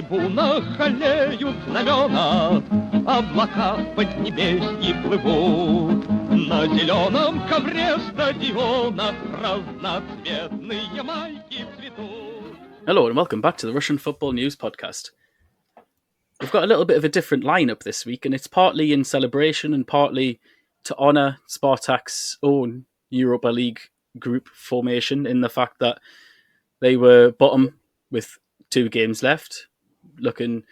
трибунах аллеют знамена, облака в поднебесье плывут. На зеленом ковре стадиона разноцветные майки цветут. Hello and welcome back to the Russian Football News Podcast. We've got a little bit of a different lineup this week, and it's partly in celebration and partly to honour Spartak's own Europa League group formation in the fact that they were bottom with 2 games left, looking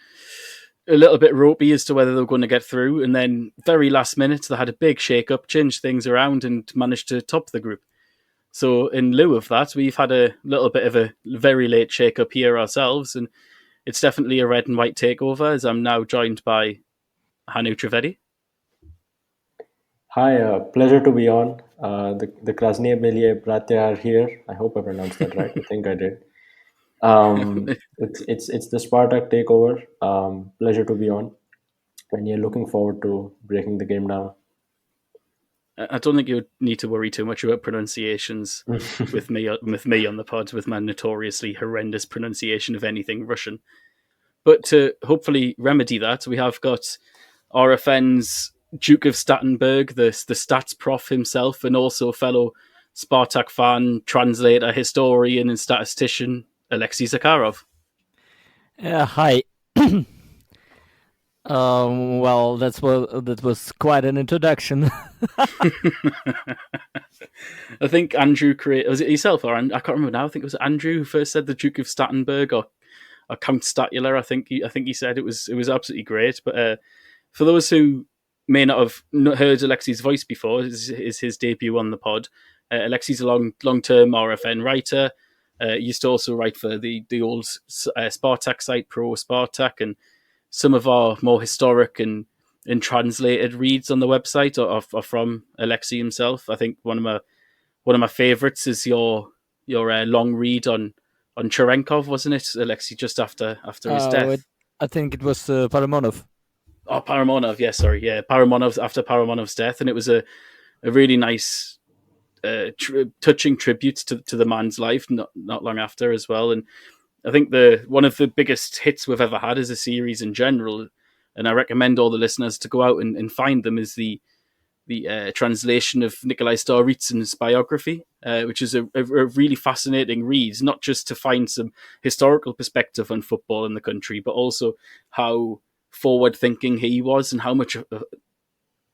a little bit ropey as to whether they were going to get through, and then very last minute they had a big shake-up, changed things around and managed to top the group. So in lieu of that, we've had a little bit of a very late shake-up here ourselves, and it's definitely a red and white takeover, as I'm now joined by Hanu Alexey. Hi, pleasure to be on. The Krasnie Belie Bratya are here. I hope I pronounced that right. I think I did. It's the Spartak takeover. Pleasure to be on, and you're looking forward to breaking the game down. I don't think you would need to worry too much about pronunciations with me on the pod with my notoriously horrendous pronunciation of anything Russian. But to hopefully remedy that, we have got RFN's Duke of Stattenberg, the stats prof himself, and also fellow Spartak fan, translator, historian, and statistician Alexey Zakharov. Hi. Well, that was quite an introduction. I think Andrew was it yourself or I can't remember now. I think it was Andrew who first said the Duke of Stattenberg or Count Statula. I think he said it was absolutely great. But for those who may not have heard Alexey's voice before, is his debut on the pod. Alexey's a long-term RFN writer. Used to also write for the old Spartak site, Pro Spartak, and some of our more historic and translated reads on the website are from Alexey himself. I think one of my favourites is your long read on Cherenkov, wasn't it, Alexey? Just after his death, I think it was Paramonov. Oh, Paramonov, yeah, sorry, yeah, Paramonov after Paramonov's death, and it was a really nice, touching tribute to the man's life. Not long after as well, and I think one of the biggest hits we've ever had as a series in general, and I recommend all the listeners to go out and find them, is the translation of Nikolai Staritsyn's biography, which is a really fascinating read, not just to find some historical perspective on football in the country, but also how forward-thinking he was and how much of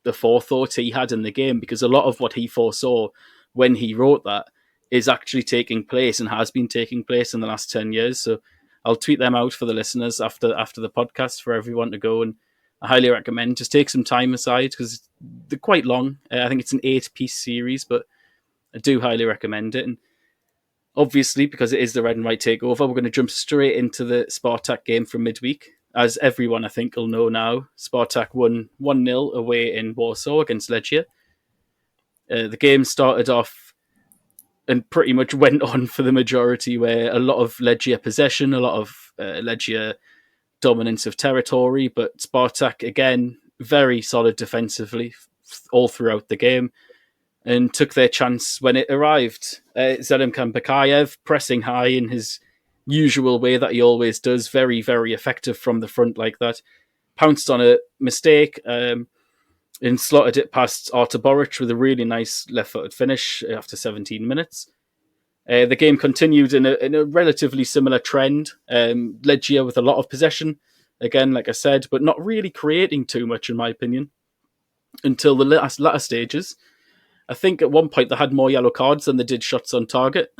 the forethought he had in the game, because a lot of what he foresaw when he wrote that is actually taking place and has been taking place in the last 10 years. So I'll tweet them out for the listeners after the podcast for everyone to go, and I highly recommend just take some time aside because they're quite long. I think it's an 8-piece series, but I do highly recommend it. And obviously, because it is the red and white takeover, we're going to jump straight into the Spartak game from midweek. As everyone I think will know now, Spartak won 1-0 away in Warsaw against Legia. The game started off and pretty much went on for the majority, where a lot of Legia possession, a lot of Legia dominance of territory, but Spartak, again, very solid defensively all throughout the game and took their chance when it arrived. Zelimkan Bakayev, pressing high in his usual way that he always does, very, very effective from the front like that, pounced on a mistake and slotted it past Artur Boric with a really nice left-footed finish after 17 minutes. The game continued in a relatively similar trend. Legia with a lot of possession, again, like I said, but not really creating too much, in my opinion, until the latter stages. I think at one point they had more yellow cards than they did shots on target,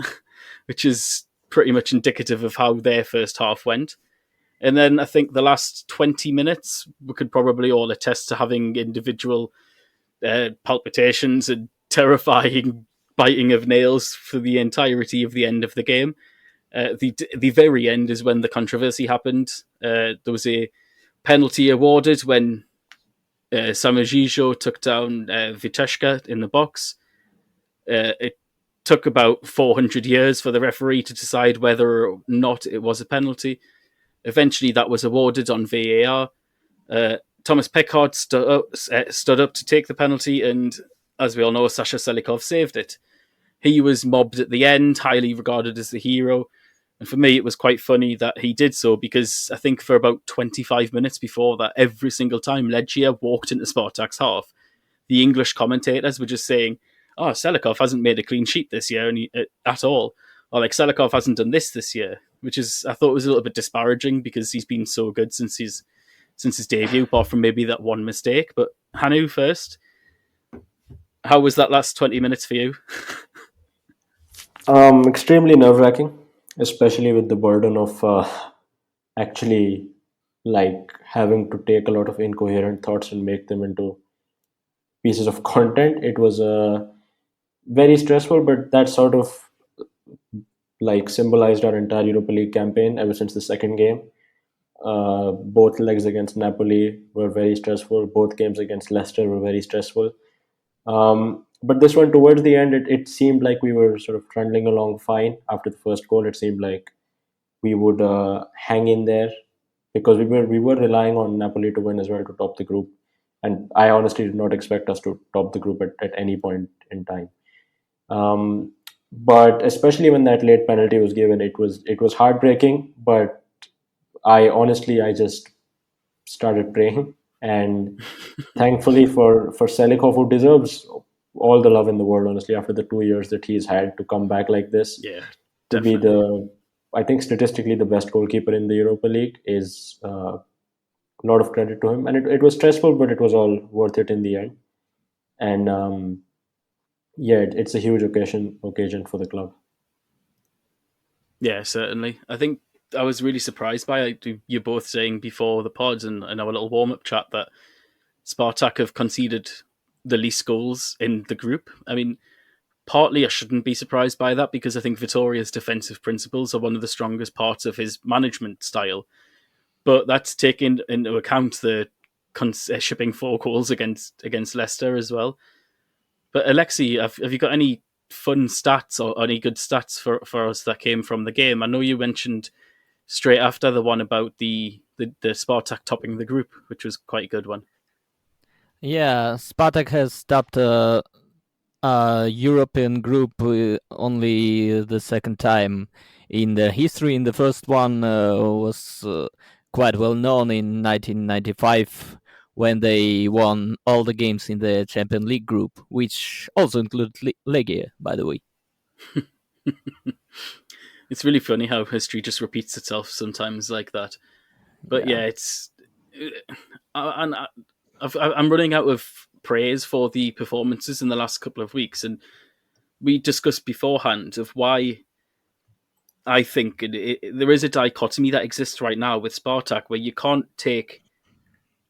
which is pretty much indicative of how their first half went. And then I think the last 20 minutes, we could probably all attest to having individual palpitations and terrifying biting of nails for the entirety of the end of the game. The very end is when the controversy happened. There was a penalty awarded when Samajijo took down Viteshka in the box. It took about 400 years for the referee to decide whether or not it was a penalty. Eventually, that was awarded on VAR. Thomas Peckhardt stood up to take the penalty, and as we all know, Sasha Selikov saved it. He was mobbed at the end, highly regarded as the hero. And for me, it was quite funny that he did so, because I think for about 25 minutes before that, every single time Legia walked into Spartak's half, the English commentators were just saying, "Oh, Selikov hasn't made a clean sheet this year at all," or like Selikov hasn't done this year, which is, I thought, was a little bit disparaging, because he's been so good since his debut, apart from maybe that one mistake. But Hanu first, how was that last 20 minutes for you? Extremely nerve-wracking, especially with the burden of actually like having to take a lot of incoherent thoughts and make them into pieces of content. It was very stressful, but that sort of like symbolized our entire Europa League campaign ever since the second game. Both legs against Napoli were very stressful. Both games against Leicester were very stressful. But this one, towards the end, it seemed like we were sort of trundling along fine. After the first goal, it seemed like we would hang in there, because we were relying on Napoli to win as well to top the group. And I honestly did not expect us to top the group at any point in time. But especially when that late penalty was given, it was heartbreaking. But I just started praying, and thankfully for Selikov, who deserves all the love in the world, honestly, after the 2 years that he's had to come back like this, Yeah, to be definitely. I think statistically the best goalkeeper in the Europa League is a lot of credit to him. And it was stressful, but it was all worth it in the end. And yeah, it's a huge occasion for the club. Yeah, certainly. I think I was really surprised by you both saying before the pods and our little warm-up chat that Spartak have conceded the least goals in the group. I mean, partly I shouldn't be surprised by that, because I think Vitoria's defensive principles are one of the strongest parts of his management style. But that's taken into account the shipping 4 goals against Leicester as well. But Alexei, have you got any fun stats or any good stats for us that came from the game? I know you mentioned straight after the one about the Spartak topping the group, which was quite a good one. Yeah, Spartak has stopped a European group only the second time in the history. In the first one was quite well known in 1995, when they won all the games in the Champions League group, which also included Legia, by the way. It's really funny how history just repeats itself sometimes like that. But yeah, it's and I'm running out of praise for the performances in the last couple of weeks, and we discussed beforehand of why I think there is a dichotomy that exists right now with Spartak, where you can't take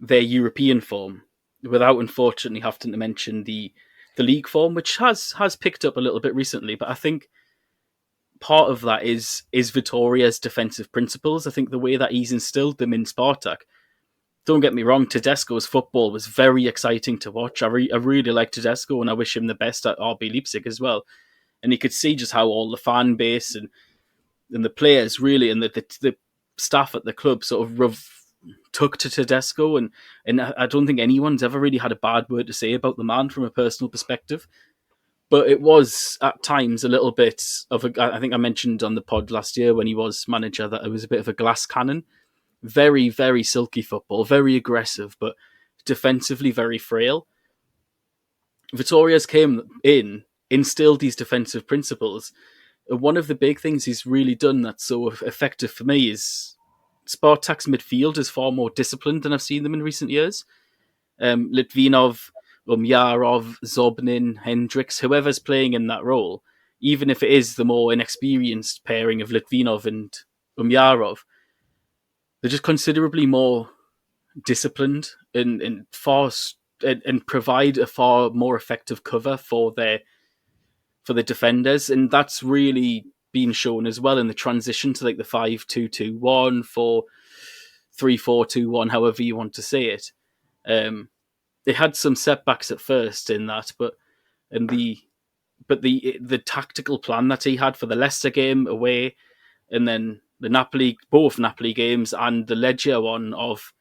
their European form without unfortunately having to mention the league form, which has picked up a little bit recently. But I think part of that is Vitoria's defensive principles. I think the way that he's instilled them in Spartak. Don't get me wrong, Tedesco's football was very exciting to watch. I really like Tedesco, and I wish him the best at RB Leipzig as well. And you could see just how all the fan base and the players really, and the staff at the club sort of took to Tedesco, and I don't think anyone's ever really had a bad word to say about the man from a personal perspective. But it was at times a little bit of I think I mentioned on the pod last year when he was manager that it was a bit of a glass cannon. Very, very silky football, very aggressive, but defensively very frail. Vitoria's came in, instilled these defensive principles. One of the big things he's really done that's so effective for me is Spartak's midfield is far more disciplined than I've seen them in recent years. Litvinov, Umyarov, Zobnin, Hendricks, whoever's playing in that role, even if it is the more inexperienced pairing of Litvinov and Umyarov, they're just considerably more disciplined and provide a far more effective cover for the defenders, and that's really been shown as well in the transition to like the 5-2-2-1, 4-3-4-2-1, however you want to say it. They had some setbacks at first in that, but the tactical plan that he had for the Leicester game away, and then both Napoli games and the Legia one, of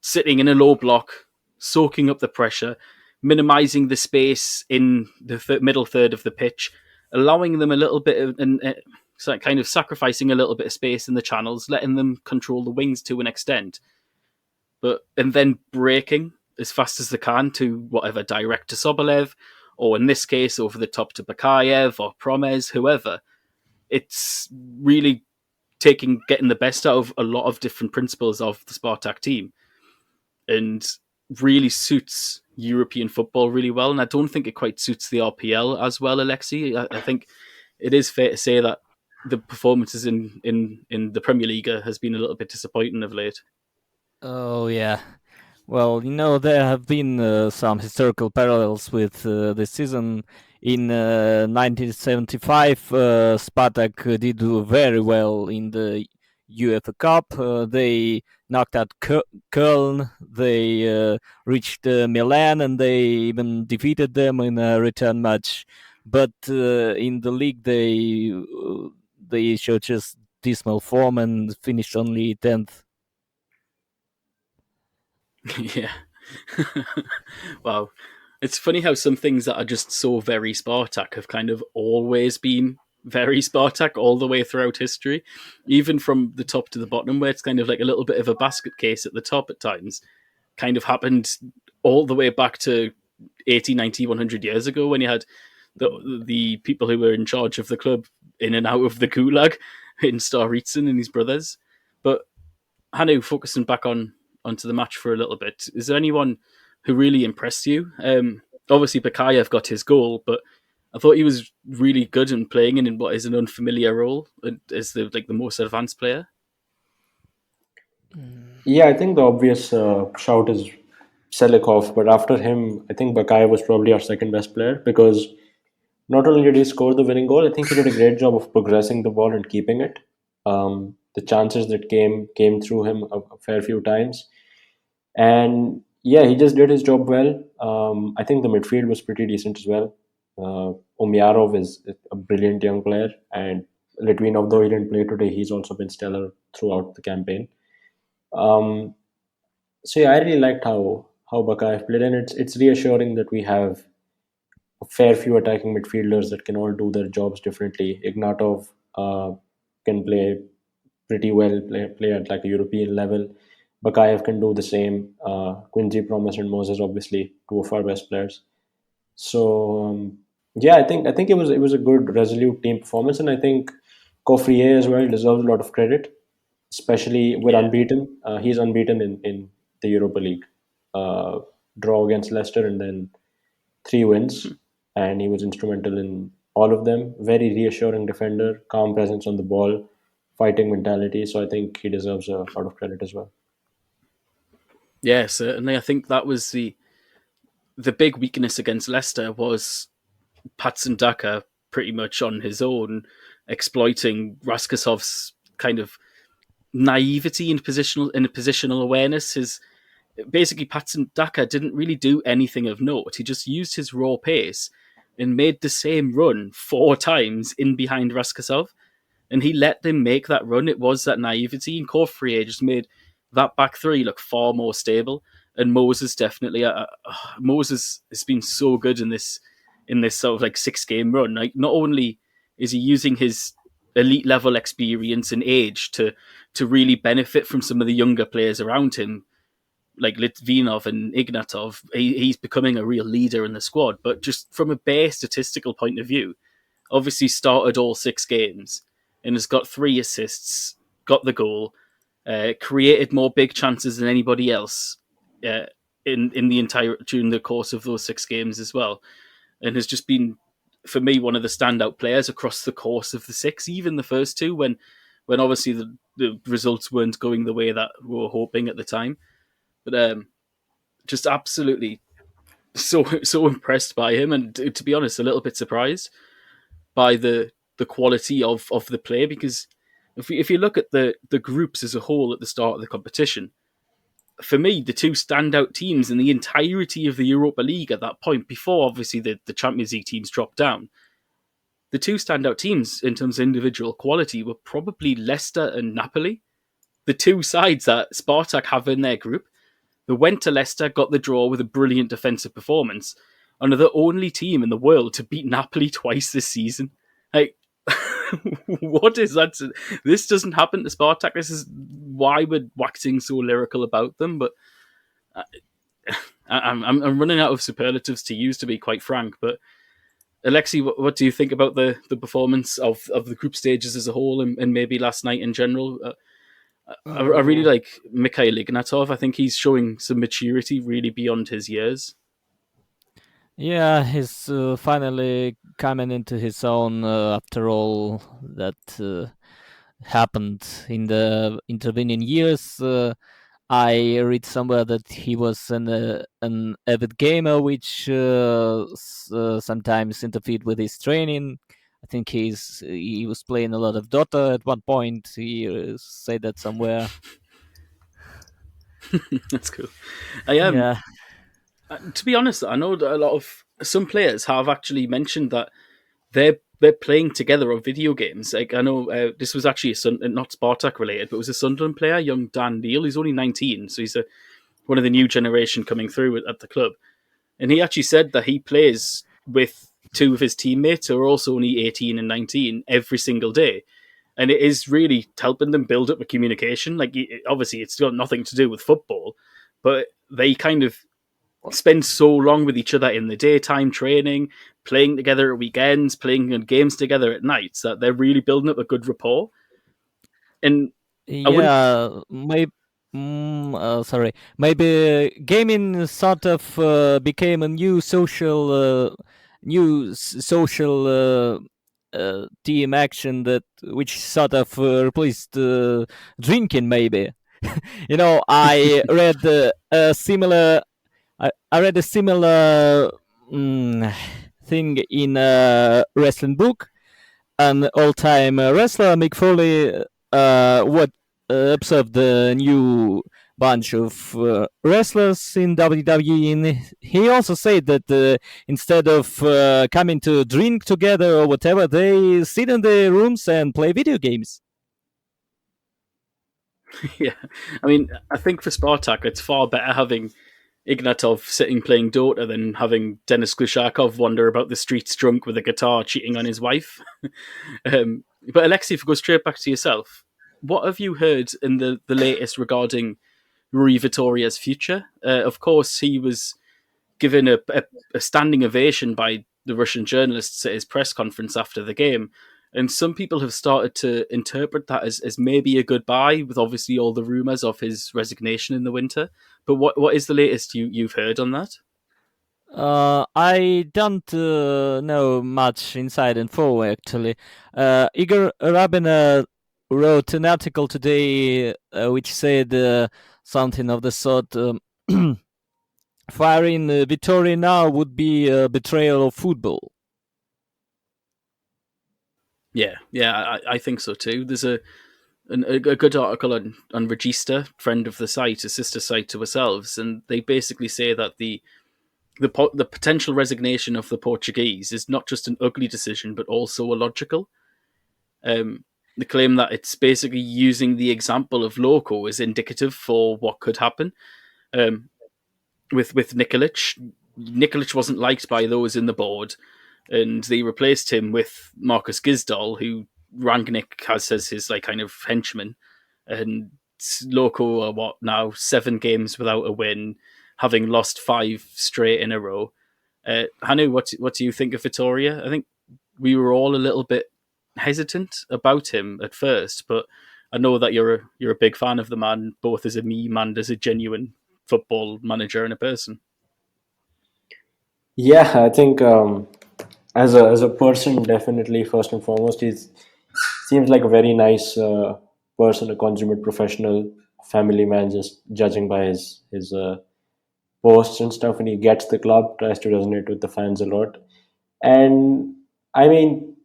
sitting in a low block, soaking up the pressure, minimising the space in the middle third of the pitch, allowing them a little bit of So kind of sacrificing a little bit of space in the channels, letting them control the wings to an extent, and then breaking as fast as they can to whatever, direct to Sobolev, or in this case, over the top to Bakayev or Promes, whoever. It's really getting the best out of a lot of different principles of the Spartak team, and really suits European football really well. And I don't think it quite suits the RPL as well, Alexei. I think it is fair to say that the performances in the Premier League has been a little bit disappointing of late. Oh yeah. Well, there have been some historical parallels with this season. In 1975, Spartak did do very well in the UEFA Cup. They knocked out Köln. They reached Milan, and they even defeated them in a return match. But in the league, they showed just dismal form and finished only 10th. Yeah. Wow. It's funny how some things that are just so very Spartak have kind of always been very Spartak all the way throughout history, even from the top to the bottom, where it's kind of like a little bit of a basket case at the top at times, kind of happened all the way back to 80, 90, 100 years ago, when you had the people who were in charge of the club in and out of the gulag in Staritsyn and his brothers. But Hanu, focusing back onto the match for a little bit, is there anyone who really impressed you? Obviously, Bakayev got his goal, but I thought he was really good in playing in what is an unfamiliar role as the most advanced player. Yeah, I think the obvious shout is Selikov, but after him, I think Bakayev was probably our second best player, because not only did he score the winning goal, I think he did a great job of progressing the ball and keeping it. The chances that came through him a fair few times, and yeah, he just did his job well. I think the midfield was pretty decent as well. Omiarov is a brilliant young player, and Litvinov, though he didn't play today, he's also been stellar throughout the campaign. So yeah, I really liked how Bakayev played, and it's reassuring that we have a fair few attacking midfielders that can all do their jobs differently. Ignatov can play pretty well, play at like a European level. Bakayev can do the same. Quincy, Promise, and Moses, obviously, two of our best players. So yeah, I think it was a good, resolute team performance, and I think Coffrier as well deserves a lot of credit, especially with unbeaten. He's unbeaten in the Europa League. Draw against Leicester and then 3 wins, and he was instrumental in all of them. Very reassuring defender, calm presence on the ball, fighting mentality. So I think he deserves a lot of credit as well. Yeah, certainly. I think that was the big weakness against Leicester was Patson Daka pretty much on his own, exploiting Raskasov's kind of naivety in positional awareness. Basically, Patson Daka didn't really do anything of note. He just used his raw pace and made the same run 4 times in behind Raskasov, and he let them make that run. It was that naivety, and Coffrier just made that back three look far more stable. And Moses definitely, Moses has been so good in this sort of like 6-game run. Like, not only is he using his elite level experience and age to really benefit from some of the younger players around him, like Litvinov and Ignatov, he's becoming a real leader in the squad. But just from a bare statistical point of view, obviously started all 6 games and has got 3 assists, got the goal, created more big chances than anybody else in the entire during the course of those 6 games as well, and has just been, for me, one of the standout players across the course of the 6, even the first 2 when obviously the results weren't going the way that we were hoping at the time. But just absolutely so impressed by him, and to be honest, a little bit surprised by the quality of the play, because if you look at the groups as a whole at the start of the competition, for me, the 2 standout teams in the entirety of the Europa League at that point, before obviously the Champions League teams dropped down, the 2 standout teams in terms of individual quality were probably Leicester and Napoli. The 2 sides that Spartak have in their group, they went to Leicester, got the draw with a brilliant defensive performance, and are the only team in the world to beat Napoli twice this season. Like, What is that? This doesn't happen to Spartak. This is why we're waxing so lyrical about them. But I'm running out of superlatives to use, to be quite frank. But Alexei, what do you think about the performance of the group stages as a whole, and maybe last night in general? I really like Mikhail Ignatov. I think he's showing some maturity really beyond his years. Yeah, he's finally coming into his own after all that happened in the intervening years. I read somewhere that he was an avid gamer, which sometimes interfered with his training. I think he was playing a lot of Dota at one point. He said that somewhere. That's cool. I am. Yeah. To be honest, I know that a lot of some players have actually mentioned that they're playing together on video games. Like I know this was actually not Spartak related, but it was a Sunderland player, young Dan Neal. He's only 19, so he's one of the new generation coming through at the club. And he actually said that he plays with two of his teammates who are also only 18 and 19 every single day. And it is really helping them build up a communication. Like, obviously, it's got nothing to do with football, but they kind of spend so long with each other in the daytime training, playing together at weekends, playing games together at nights, that they're really building up a good rapport. And yeah, maybe. Sorry. Maybe gaming sort of became a new social team action which sort of replaced drinking. Maybe. I read a similar. I read a similar thing in a wrestling book. An all-time wrestler, Mick Foley, observed the new bunch of wrestlers in WWE, and he also said that instead of coming to drink together or whatever, they sit in their rooms and play video games. Yeah, I mean, I think for Spartak, it's far better having Ignatov sitting playing Dota than having Denis Glushakov wander about the streets drunk with a guitar cheating on his wife. But Alexei, if we go straight back to yourself, what have you heard in the latest regarding Rui Vitoria's future? Of course, he was given a standing ovation by the Russian journalists at his press conference after the game. And some people have started to interpret that as maybe a goodbye, with obviously all the rumours of his resignation in the winter. But what is the latest you've heard on that? I don't know much inside info, actually. Igor Rabin wrote an article today which said something of the sort, firing Vittoria now would be a betrayal of football. Yeah, I think so too. There's a good article on Regista, friend of the site, a sister site to ourselves, and they basically say that the potential resignation of the Portuguese is not just an ugly decision, but also a logical. They claim that it's basically using the example of Loco as indicative for what could happen. With Nikolic. Nikolic wasn't liked by those in the board, and they replaced him with Marcus Gisdol, who Rangnick has as his kind of henchman. And Loco are 7 games without a win, having lost 5 straight in a row. Hanu, what do you think of Vittoria? I think we were all a little bit hesitant about him at first, but I know that you're a big fan of the man, both as a meme and as a genuine football manager and a person. Yeah, I think as a person, definitely first and foremost, he seems like a very nice person, a consummate professional, family man. Just judging by his posts and stuff, and he gets the club, tries to resonate with the fans a lot, and I mean,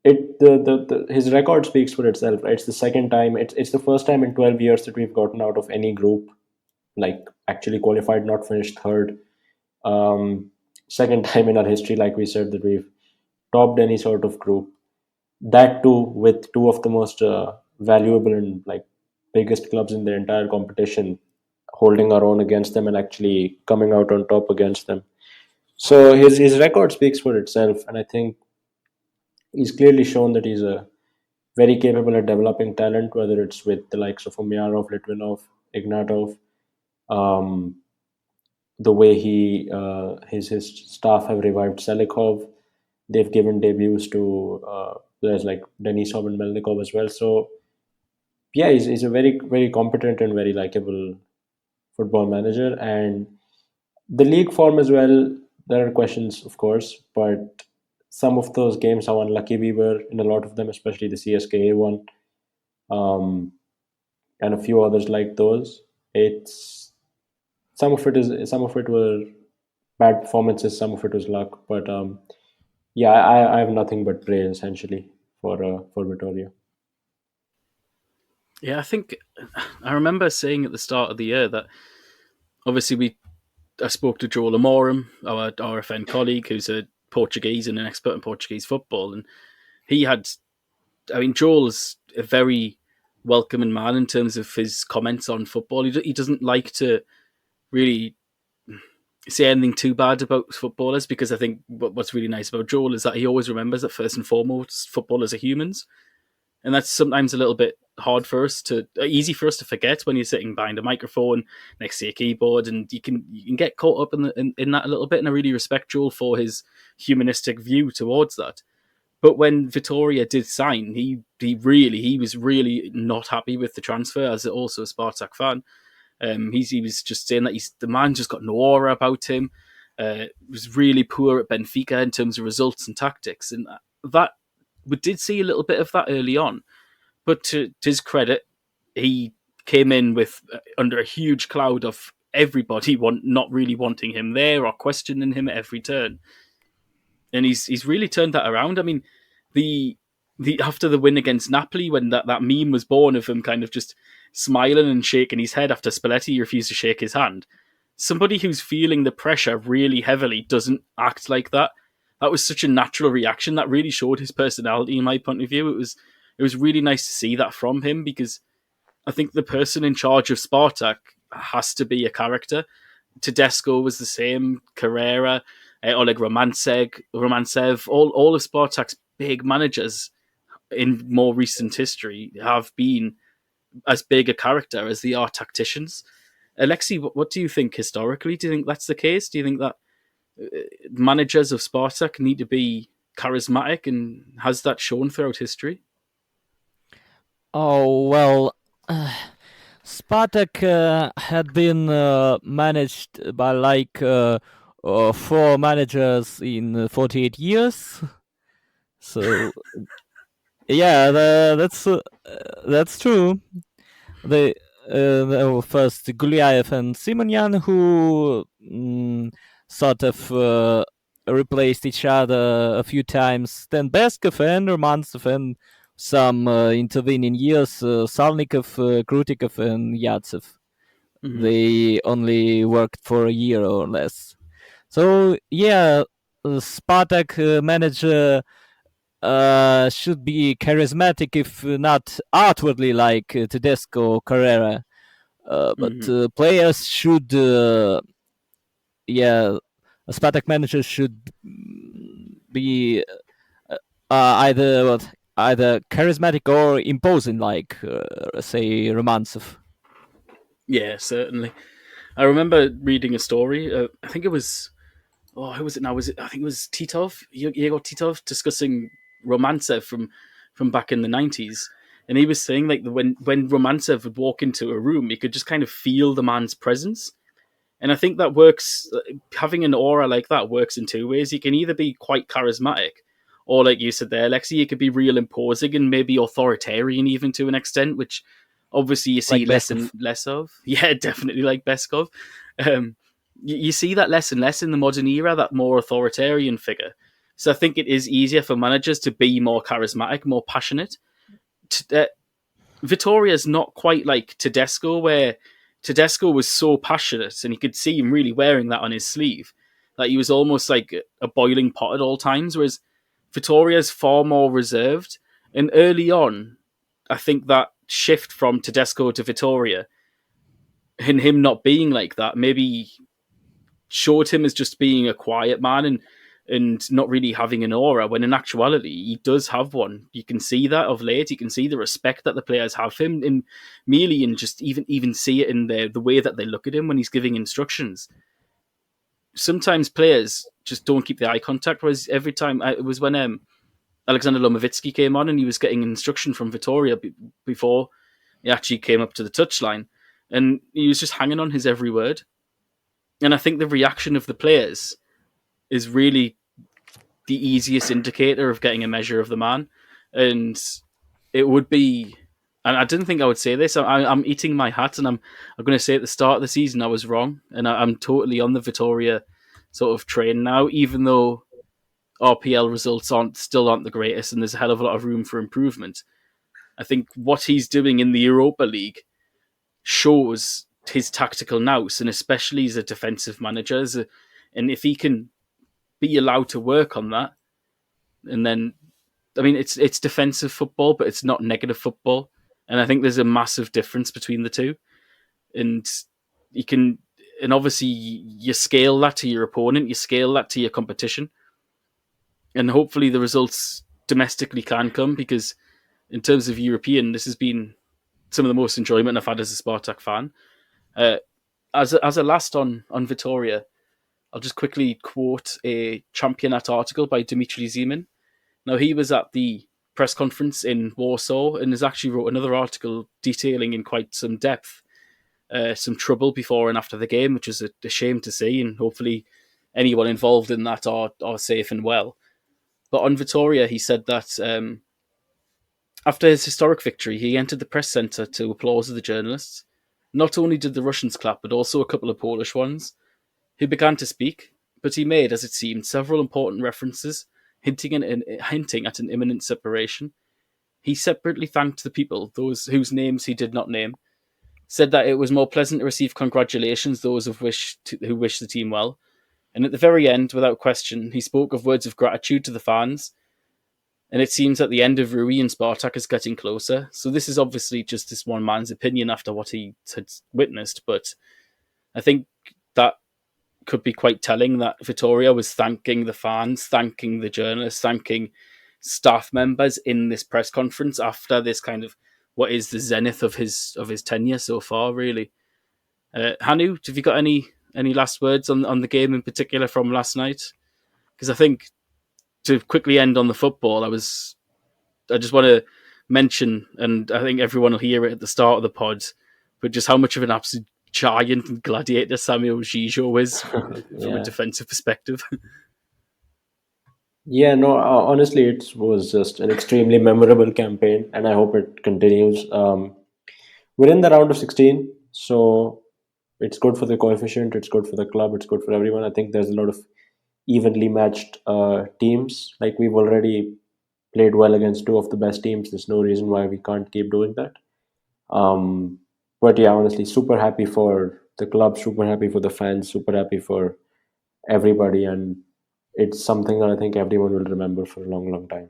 his record speaks for itself. Right? It's the second time. It's the first time in 12 years that we've gotten out of any group, like actually qualified, not finished third. Second time in our history, like we said, that we've topped any sort of group. That too with two of the most valuable and biggest clubs in the entire competition, holding our own against them and actually coming out on top against them. So his record speaks for itself, and I think he's clearly shown that he's a very capable at developing talent, whether it's with the likes of Umarov, Litvinov, Ignatov. Um, the way his staff have revived Selikhov, they've given debuts to players like Denisov and Melnikov as well. So yeah, he's a very competent and very likable football manager. And the league form as well, there are questions, of course, but some of those games, how unlucky we were in a lot of them, especially the CSKA one, um, and a few others like those. It's some of it were bad performances, some of it was luck, but yeah, I have nothing but praise essentially for Vittoria. Yeah, I think I remember saying at the start of the year that obviously I spoke to Joel Amorim, our RFN colleague, who's a Portuguese and an expert in Portuguese football, and he had, I mean, Joel's a very welcoming man in terms of his comments on football. He doesn't like to really say anything too bad about footballers, because I think what's really nice about Joel is that he always remembers that first and foremost, footballers are humans. And that's sometimes a little bit easy for us to forget when you're sitting behind a microphone next to your keyboard, and you can get caught up in that a little bit. And I really respect Joel for his humanistic view towards that. But when Vittoria did sign, he was really not happy with the transfer, as also a Spartak fan. He was just saying that the man just got no aura about him. Was really poor at Benfica in terms of results and tactics, and that we did see a little bit of that early on. But to his credit, he came in with under a huge cloud of everybody not really wanting him there or questioning him at every turn, and he's really turned that around. I mean, the after the win against Napoli, when that meme was born of him kind of just smiling and shaking his head after Spalletti refused to shake his hand. Somebody who's feeling the pressure really heavily doesn't act like that. That was such a natural reaction that really showed his personality, in my point of view. It was really nice to see that from him, because I think the person in charge of Spartak has to be a character. Tedesco was the same, Carrera, Oleg Romantsev, all of Spartak's big managers in more recent history have been as big a character as they are tacticians. Alexei, what do you think historically? Do you think that's the case? Do you think that managers of Spartak need to be charismatic, and has that shown throughout history? Oh, well, Spartak had been managed by four managers in 48 years. So, yeah, that's true. They were first Gulyaev and Simonyan, who sort of replaced each other a few times. Then Beskov and Romantsov, and some intervening years, Salnikov, Krutikov, and Yatsev. Mm-hmm. They only worked for a year or less. So yeah, Spartak manager should be charismatic, if not outwardly like Tedesco or Carrera. But players should, a Spartak manager should be either charismatic or imposing, like say Romantsov. Yeah, certainly. I remember reading a story. I think it was, who was it now? I think it was Titov, Yegor Titov, discussing Romantsev from back in the 90s. And he was saying, like, when Romantsev would walk into a room, you could just kind of feel the man's presence. And I think that works, having an aura like that works in two ways. You can either be quite charismatic, or like you said there, Alexei, you could be real imposing and maybe authoritarian even to an extent, which obviously you see like less and less of. Yeah, definitely like Beskov. You see that less and less in the modern era, that more authoritarian figure. So I think it is easier for managers to be more charismatic, more passionate. Vittoria's not quite like Tedesco, where Tedesco was so passionate and you could see him really wearing that on his sleeve. Like he was almost like a boiling pot at all times, whereas Vittoria's far more reserved. And early on, I think that shift from Tedesco to Vittoria, and him not being like that, maybe showed him as just being a quiet man, and and not really having an aura, when in actuality he does have one. You can see that of late. You can see the respect that the players have for him, and merely and just even see it in the way that they look at him when he's giving instructions. Sometimes players just don't keep the eye contact, whereas every time, it was when Alexander Lomovitzky came on and he was getting instruction from Vitoria before he actually came up to the touchline, and he was just hanging on his every word. And I think the reaction of the players is really the easiest indicator of getting a measure of the man. And it would be, and I didn't think I would say this, I'm eating my hat, and I'm going to say at the start of the season I was wrong, and I'm totally on the Vitoria sort of train now, even though RPL results still aren't the greatest, and there's a hell of a lot of room for improvement. I think what he's doing in the Europa League shows his tactical nous, and especially as a defensive manager. And if he can be allowed to work on that, and then, I mean, it's defensive football, but it's not negative football. And I think there's a massive difference between the two. And you can, and obviously you scale that to your opponent, you scale that to your competition. And hopefully the results domestically can come, because in terms of European, this has been some of the most enjoyment I've had as a Spartak fan. As a last on Vitoria, I'll just quickly quote a Championat article by Dmitry Zeman. Now, he was at the press conference in Warsaw and has actually wrote another article detailing in quite some depth some trouble before and after the game, which is a shame to see, and hopefully anyone involved in that are safe and well. But on Vitoria, he said that after his historic victory, he entered the press centre to applause the journalists. Not only did the Russians clap, but also a couple of Polish ones, who began to speak, but he made, as it seemed, several important references, hinting at an imminent separation. He separately thanked the people, those whose names he did not name, said that it was more pleasant to receive congratulations, those who wish the team well, and at the very end, without question, he spoke of words of gratitude to the fans. And it seems that the end of Rui and Spartak is getting closer. So this is obviously just this one man's opinion after what he had witnessed, but I think that could be quite telling that Vitoria was thanking the fans, thanking the journalists, thanking staff members in this press conference after this kind of what is the zenith of his tenure so far, really. Hanu, have you got any last words on the game in particular from last night? Because I think, to quickly end on the football, I just want to mention, and I think everyone will hear it at the start of the pod, but just how much of an absolute giant and gladiator Samuel Gijo is from a defensive perspective. Yeah, no, honestly, it was just an extremely memorable campaign, and I hope it continues. We're in the round of 16, so it's good for the coefficient, it's good for the club, it's good for everyone. I think there's a lot of evenly matched teams. Like, we've already played well against two of the best teams. There's no reason why we can't keep doing that. But yeah, honestly, super happy for the club, super happy for the fans, super happy for everybody, and it's something that I think everyone will remember for a long, long time.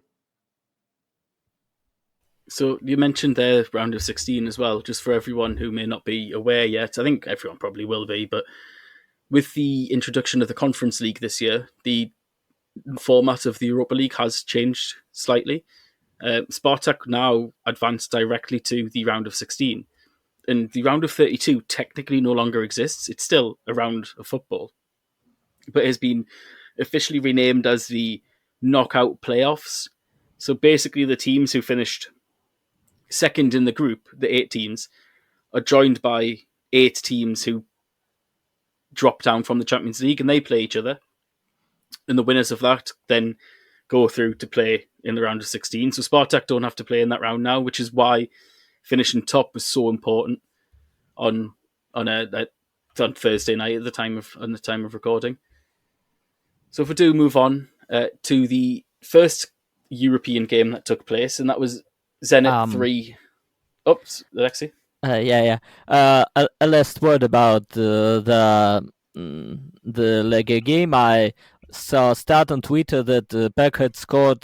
So you mentioned the round of 16 as well, just for everyone who may not be aware yet. I think everyone probably will be, but with the introduction of the Conference League this year, the format of the Europa League has changed slightly. Spartak now advanced directly to the round of 16, and the round of 32 technically no longer exists. It's still a round of football, but has been officially renamed as the knockout playoffs. So basically the teams who finished second in the group, the 8 teams, are joined by 8 teams who drop down from the Champions League, and they play each other. And the winners of that then go through to play in the round of 16. So Spartak don't have to play in that round now, which is why finishing top was so important on Thursday night at the time of recording. So if we do move on to the first European game that took place, and that was Zenit 3. Oops, Alexey. A last word about the Lega game. I saw a stat on Twitter that Beck had scored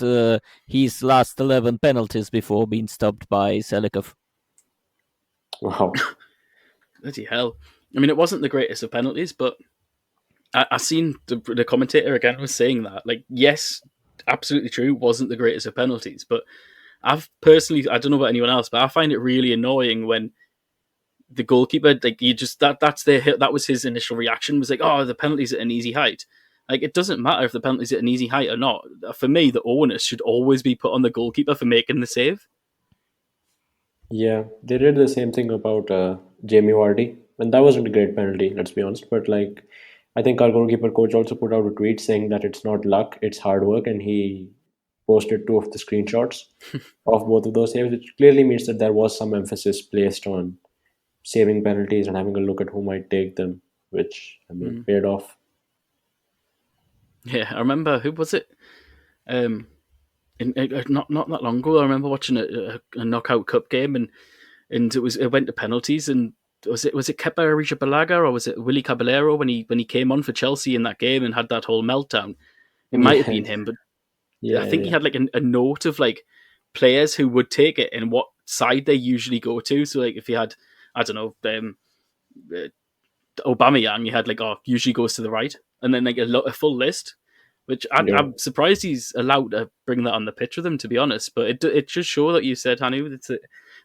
his last 11 penalties before being stopped by Selikov. Wow. Bloody hell. I mean, it wasn't the greatest of penalties, but I seen the commentator again was saying that, like, yes, absolutely true, wasn't the greatest of penalties, but I've personally, I don't know about anyone else, but I find it really annoying when the goalkeeper, like, you just that was his initial reaction, was like, oh, the penalty's at an easy height. Like, it doesn't matter if the penalty's at an easy height or not. For me, the onus should always be put on the goalkeeper for making the save. Yeah, they did the same thing about Jamie Vardy, and that wasn't a great penalty, let's be honest. But like, I think our goalkeeper coach also put out a tweet saying that it's not luck, it's hard work, and he posted two of the screenshots of both of those saves, which clearly means that there was some emphasis placed on saving penalties and having a look at who might take them, which I mean paid off. Yeah, I remember, who was it? Not that long ago, I remember watching a knockout cup game, and it went to penalties, and was it Kepa Arrizabalaga or was it Willy Caballero when he came on for Chelsea in that game and had that whole meltdown? It might have Yeah, been him, but I yeah, think he yeah. had like a note of like players who would take it and what side they usually go to. So like if you had, I don't know, Aubameyang, you had like, oh, usually goes to the right, and then like a full list. Which Yeah. I'm surprised he's allowed to bring that on the pitch with him, to be honest. But it just shows that you said, Hanu,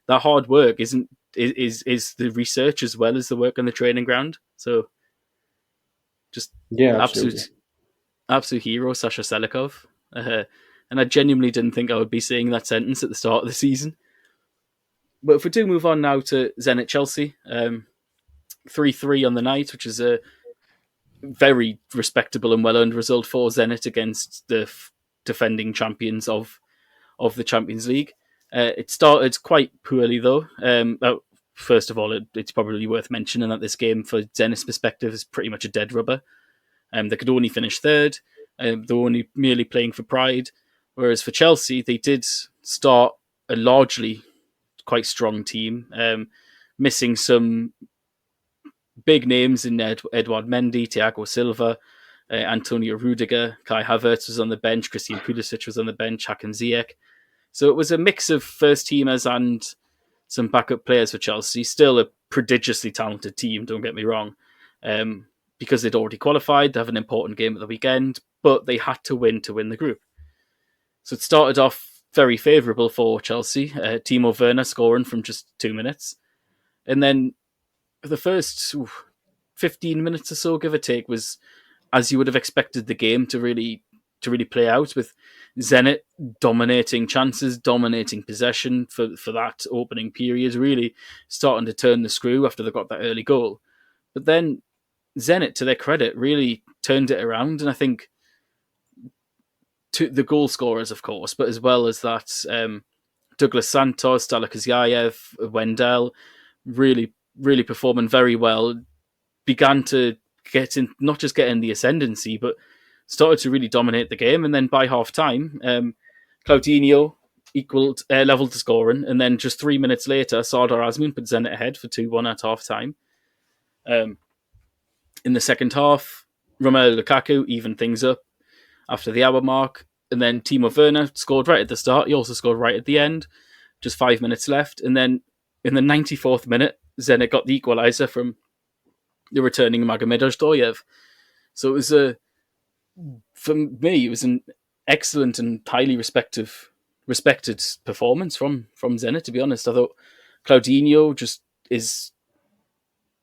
that hard work is the research as well as the work on the training ground. So just Yeah, absolutely. absolute hero, Sasha Selikov. And I genuinely didn't think I would be saying that sentence at the start of the season. But if we do move on now to Zenit Chelsea, 3-3 on the night, which is a very respectable and well-earned result for Zenit against the defending champions of the Champions League. It started quite poorly, though. First of all, it's probably worth mentioning that this game, for Zenit's perspective, is pretty much a dead rubber. They could only finish third. They were only merely playing for pride. Whereas for Chelsea, they did start a largely quite strong team, missing some big names in Edouard Mendy, Thiago Silva, Antonio Rudiger, Kai Havertz was on the bench, Christian Pulisic was on the bench, Hakim Ziyech. So it was a mix of first teamers and some backup players for Chelsea. Still a prodigiously talented team, don't get me wrong. Because they'd already qualified, they have an important game at the weekend, but they had to win the group. So it started off very favourable for Chelsea. Timo Werner scoring from just 2 minutes. And then the first 15 minutes or so, give or take, was as you would have expected the game to really play out, with Zenit dominating chances, dominating possession for that opening period, really starting to turn the screw after they got that early goal. But then Zenit, to their credit, really turned it around, and I think to the goal scorers, of course, but as well as that, Douglas Santos, Dalakazayev, Wendell, really performing very well, began to get in, not just get in the ascendancy, but started to really dominate the game. And then by half time, Claudinho leveled the scoring, and then just 3 minutes later, Sardar Azmoun put Zenit ahead for 2-1 at half time. In the second half, Romelu Lukaku evened things up after the hour mark, and then Timo Werner scored right at the start. He also scored right at the end, just 5 minutes left. And then in the 94th minute, Zenit got the equaliser from the returning Magomed Ojdoyev. So it was for me, it was an excellent and highly respected performance from Zenit. To be honest, I thought Claudinho just is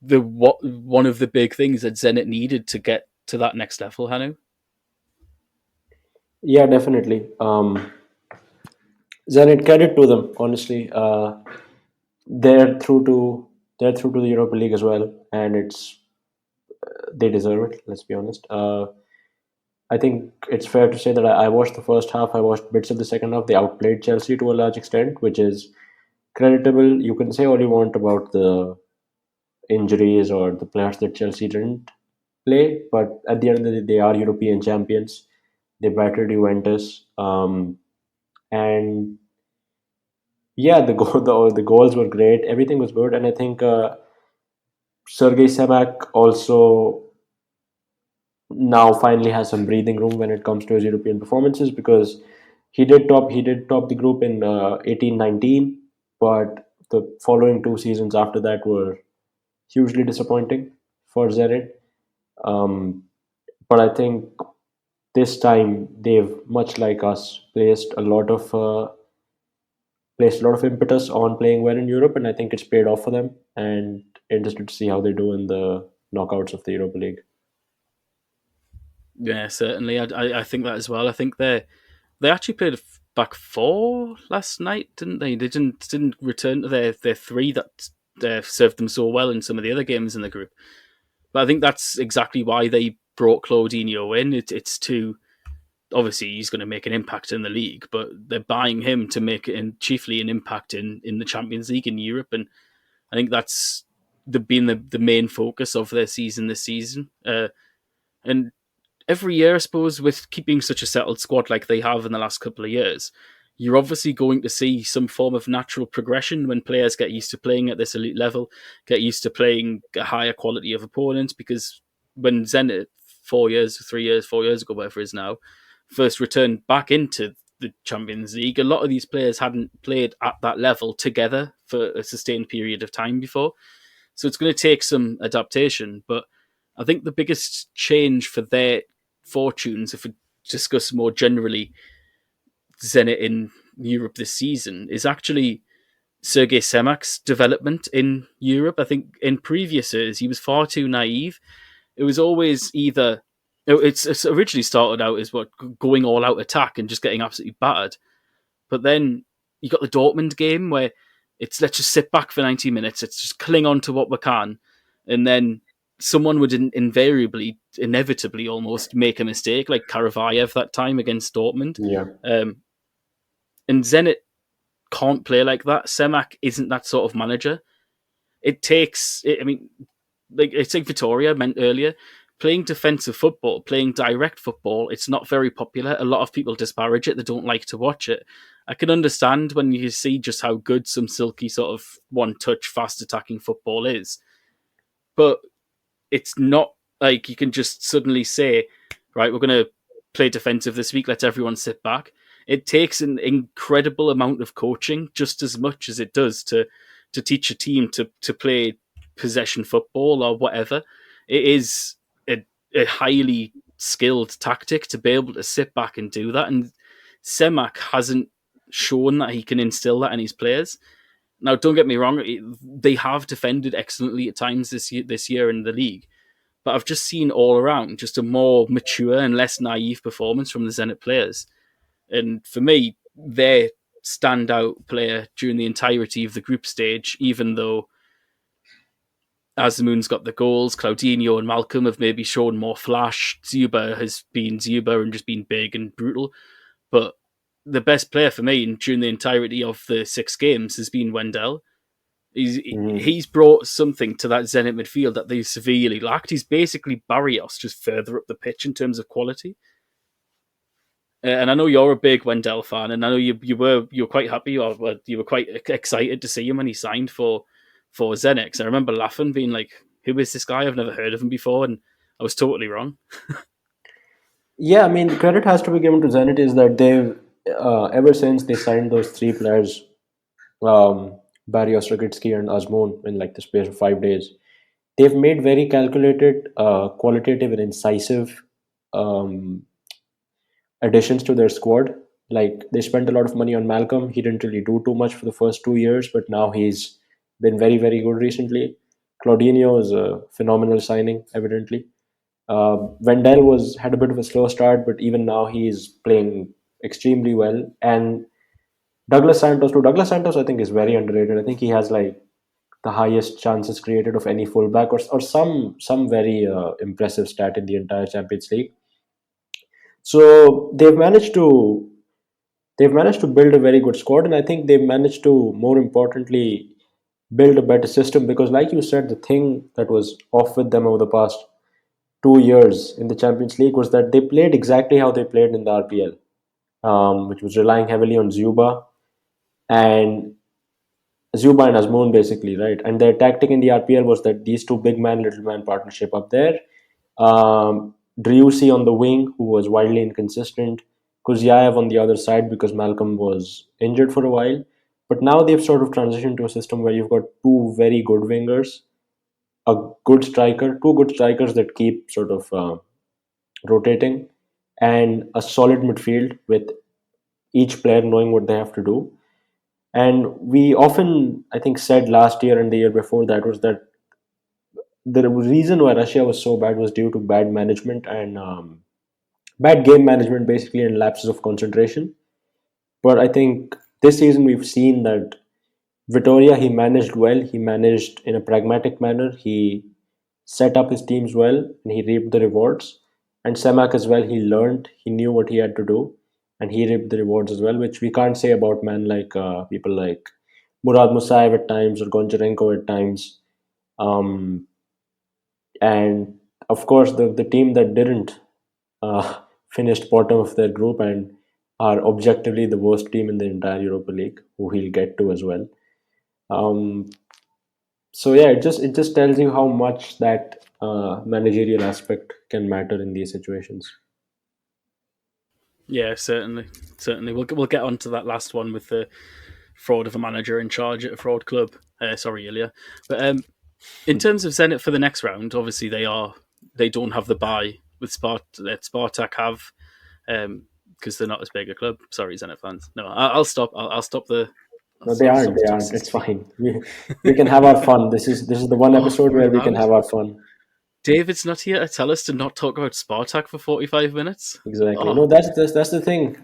one of the big things that Zenit needed to get to that next level. Hanu. Yeah, definitely. Zenit, credit to them, honestly. They're through to the Europa League as well, and it's they deserve it. Let's be honest. I think it's fair to say that I watched the first half. I watched bits of the second half. They outplayed Chelsea to a large extent, which is creditable. You can say all you want about the injuries or the players that Chelsea didn't play, but at the end of the day, they are European champions. They battered Juventus, and yeah, the goals were great. Everything was good, and I think Sergei Semak also now finally has some breathing room when it comes to his European performances, because he did top the group in 18-19, but the following two seasons after that were hugely disappointing for Zenit. Um, But I think this time they've, much like us, placed a lot of impetus on playing well in Europe, and I think it's paid off for them. And interested to see how they do in the knockouts of the Europa League. Yeah, certainly. I think that as well. I think they actually played a back four last night, didn't they? They didn't return to their three that served them so well in some of the other games in the group. But I think that's exactly why they brought Claudinho in. It's to obviously he's going to make an impact in the league, but they're buying him to make chiefly an impact in the Champions League in Europe, and I think that's been the main focus of their season this season. And every year, I suppose, with keeping such a settled squad like they have in the last couple of years, you're obviously going to see some form of natural progression when players get used to playing at this elite level, get used to playing a higher quality of opponents. Because when Zenit 4 years ago, whatever it is now, first returned back into the Champions League, a lot of these players hadn't played at that level together for a sustained period of time before. So it's going to take some adaptation. But I think the biggest change for their fortunes, if we discuss more generally Zenit in Europe this season, is actually Sergei Semak's development in Europe. I think in previous years he was far too naive. It was always either it's originally started out as going all out attack and just getting absolutely battered, but then you got the Dortmund game where it's let's just sit back for 90 minutes, let's just cling on to what we can, and then someone would inevitably almost make a mistake, like Karavayev that time against Dortmund. Yeah. And Zenit can't play like that. Semak isn't that sort of manager. It's like Vittoria meant earlier, playing defensive football, playing direct football, it's not very popular. A lot of people disparage it. They don't like to watch it. I can understand when you see just how good some silky sort of one-touch, fast-attacking football is. But it's not like you can just suddenly say, right, we're going to play defensive this week, let everyone sit back. It takes an incredible amount of coaching, just as much as it does to teach a team to play possession football or whatever. It is a highly skilled tactic to be able to sit back and do that. And Semak hasn't shown that he can instill that in his players. Now, don't get me wrong, they have defended excellently at times this year in the league. But I've just seen all around just a more mature and less naive performance from the Zenit players. And for me, their standout player during the entirety of the group stage, even though Azamoon's got the goals, Claudinho and Malcolm have maybe shown more flash. Zuba has been Zuba and just been big and brutal. But the best player for me during the entirety of the 6 games has been Wendell. He's brought something to that Zenit midfield that they severely lacked. He's basically Barrios, just further up the pitch in terms of quality. And I know you're a big Wendell fan, and I know you were quite happy, or you were quite excited to see him when he signed for Zenit. I remember laughing, being like, "Who is this guy? I've never heard of him before," and I was totally wrong. Yeah, I mean, credit has to be given to Zenit is that they've ever since they signed those 3 players, Barrios, Ragitsky, and Azmoun, in like the space of 5 days, they've made very calculated, qualitative, and incisive additions to their squad. Like they spent a lot of money on Malcolm. He didn't really do too much for the first 2 years, but now he's been very, very good recently. Claudinho is a phenomenal signing, evidently. Wendell had a bit of a slow start, but even now he's playing extremely well. And Douglas Santos too. Douglas Santos, I think, is very underrated. I think he has like the highest chances created of any fullback, or some very impressive stat in the entire Champions League. So they've managed to build a very good squad, and I think they've managed to, more importantly, build a better system. Because, like you said, the thing that was off with them over the past 2 years in the Champions League was that they played exactly how they played in the RPL, which was relying heavily on and Zuba and Azmoun, basically, right? And their tactic in the RPL was that these two big man, little man partnership up there. Driussi on the wing, who was wildly inconsistent. Kuzyaev on the other side because Malcolm was injured for a while. But now they've sort of transitioned to a system where you've got 2 very good wingers, a good striker, 2 good strikers that keep sort of rotating, and a solid midfield with each player knowing what they have to do. And we often, I think, said last year and the year before that was that the reason why Russia was so bad was due to bad management and bad game management, basically, and lapses of concentration. But I think this season we've seen that Vitoria, he managed well. He managed in a pragmatic manner. He set up his teams well, and he reaped the rewards. And Semak as well, he learned. He knew what he had to do, and he reaped the rewards as well, which we can't say about men like people like Murad Musaev at times or Goncharenko at times. Um, and of course, the team that didn't finished bottom of their group and are objectively the worst team in the entire Europa League, who he'll get to as well. Um, so yeah, it just tells you how much that managerial aspect can matter in these situations. Yeah, certainly. We'll get on to that last one with the fraud of a manager in charge at a fraud club. Sorry, Ilya. But in terms of Zenit for the next round, obviously they don't have the bye with that Spartak have, because they're not as big a club. Sorry, Zenit fans. No, I'll stop. I'll stop the. No, they aren't. They aren't. It's fine. We can have our fun. This is the one episode where we can have our fun. David's not here to tell us to not talk about Spartak for 45 minutes. Exactly. No, that's the thing.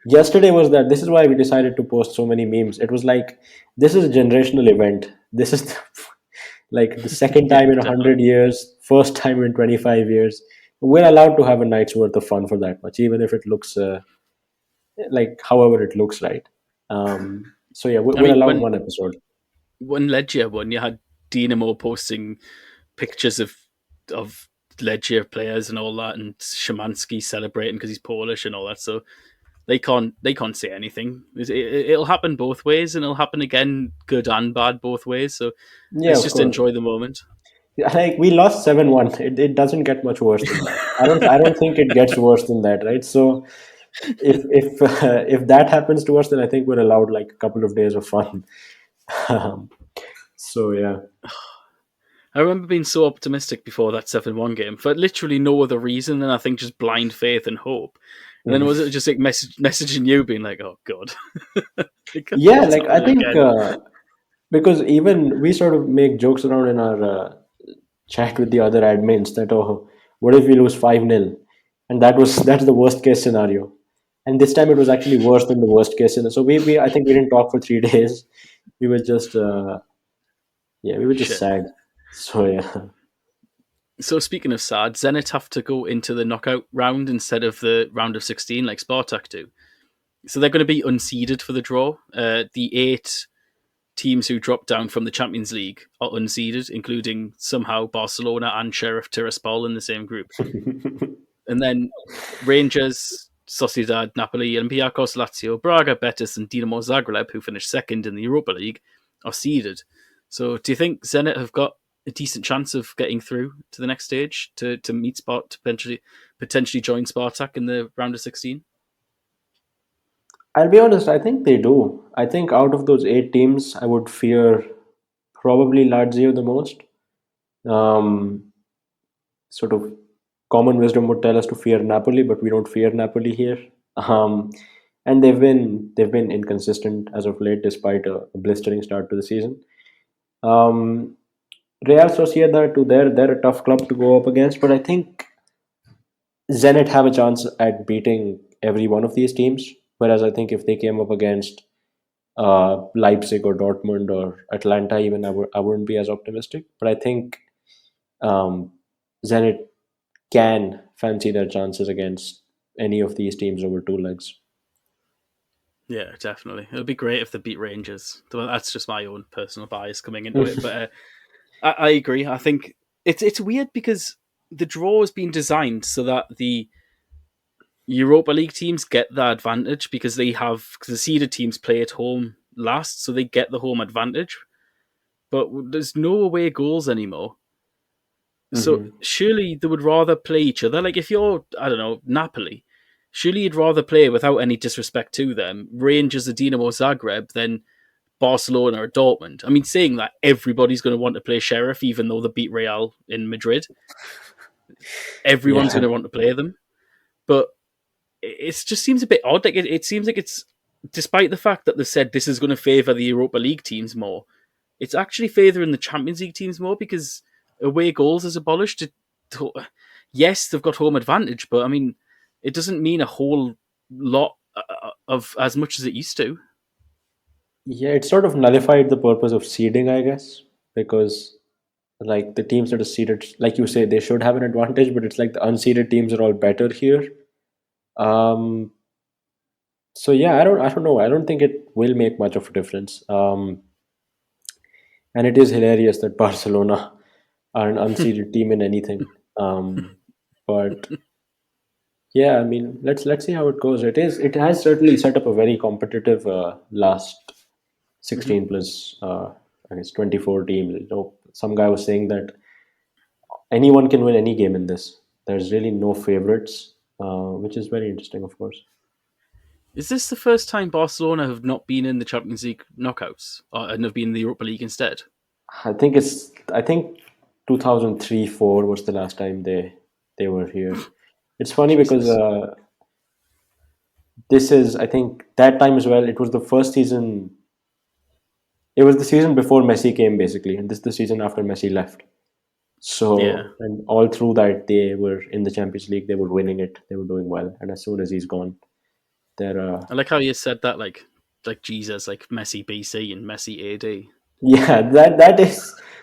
Yesterday was that. This is why we decided to post so many memes. It was like this is a generational event. This is like the second time in 100 years, first time in 25 years. We're allowed to have a night's worth of fun for that much, even if it looks like however it looks, right? So yeah, we're allowed one episode. When Legia won, you had Dinamo posting pictures of Legia players and all that, and Szymanski celebrating because he's Polish and all that. So they can't say anything. It'll happen both ways, and it'll happen again, good and bad both ways. So yeah, let's just enjoy the moment. Like we lost 7-1. It doesn't get much worse than that. I don't think it gets worse than that, right? So if that happens to us, then I think we're allowed like a couple of days of fun. So yeah. I remember being so optimistic before that 7-1 game for literally no other reason than I think just blind faith and hope. And then was it just like messaging you being like, oh God. Yeah, like I think because even we sort of make jokes around in our chat with the other admins that, oh, what if we lose 5-0? And that's the worst case scenario. And this time it was actually worse than the worst case scenario. So we I think we didn't talk for 3 days. We were just sad. So yeah. So speaking of sad, Zenit have to go into the knockout round instead of the round of 16 like Spartak do. So they're going to be unseeded for the draw. The 8 teams who dropped down from the Champions League are unseeded, including somehow Barcelona and Sheriff Tiraspol in the same group. And then Rangers, Sociedad, Napoli, Olympiacos, Lazio, Braga, Betis, and Dinamo Zagreb, who finished second in the Europa League, are seeded. So do you think Zenit have got a decent chance of getting through to the next stage to meet to potentially join Spartak in the round of 16? I'll be honest, I think they do. I think out of those 8 teams, I would fear probably Lazio the most. Sort of common wisdom would tell us to fear Napoli, but we don't fear Napoli here. And they've been inconsistent as of late, despite a blistering start to the season. Real Sociedad, they're a tough club to go up against, but I think Zenit have a chance at beating every one of these teams. Whereas I think if they came up against Leipzig or Dortmund or Atlanta, even I wouldn't be as optimistic. But I think Zenit can fancy their chances against any of these teams over 2 legs. Yeah, definitely. It would be great if they beat Rangers. That's just my own personal bias coming into it. But I agree. I think it's weird because the draw has been designed so that the Europa League teams get the advantage because the seeded teams play at home last, so they get the home advantage. But there's no away goals anymore. So surely they would rather play each other. Like if you're, I don't know, Napoli, surely you'd rather play, without any disrespect to them, Rangers or Dinamo Zagreb than Barcelona or Dortmund. I mean, saying that, everybody's going to want to play Sheriff, even though they beat Real in Madrid. Everyone's Yeah. going to want to play them. But it just seems a bit odd. Like it seems like it's, despite the fact that they said this is going to favour the Europa League teams more, it's actually favouring the Champions League teams more because away goals is abolished. Yes, they've got home advantage, but I mean, it doesn't mean a whole lot of as much as it used to. Yeah, it sort of nullified the purpose of seeding, I guess, because like the teams that are seeded, like you say, they should have an advantage, but it's like the unseeded teams are all better here. Um, so yeah, I don't know. I don't think it will make much of a difference. And it is hilarious that Barcelona are an unseeded team in anything. But yeah, I mean, let's see how it goes. It has certainly set up a very competitive last Mhm. 16 plus I guess 24 teams. You know, some guy was saying that anyone can win any game in this. There's really no favorites, which is very interesting, of course. Is this the first time Barcelona have not been in the Champions League knockouts and have been in the Europa League instead? I think 2003-4 was the last time they were here. It's funny because Jesus. this is, I think, that time as well. It was the first season. It was the season before Messi came, basically, and this is the season after Messi left. Yeah. So, and all through that, they were in the Champions League. They were winning it. They were doing well. And as soon as he's gone, they're I like how you said that, like Jesus, like Messi BC and Messi AD. yeah.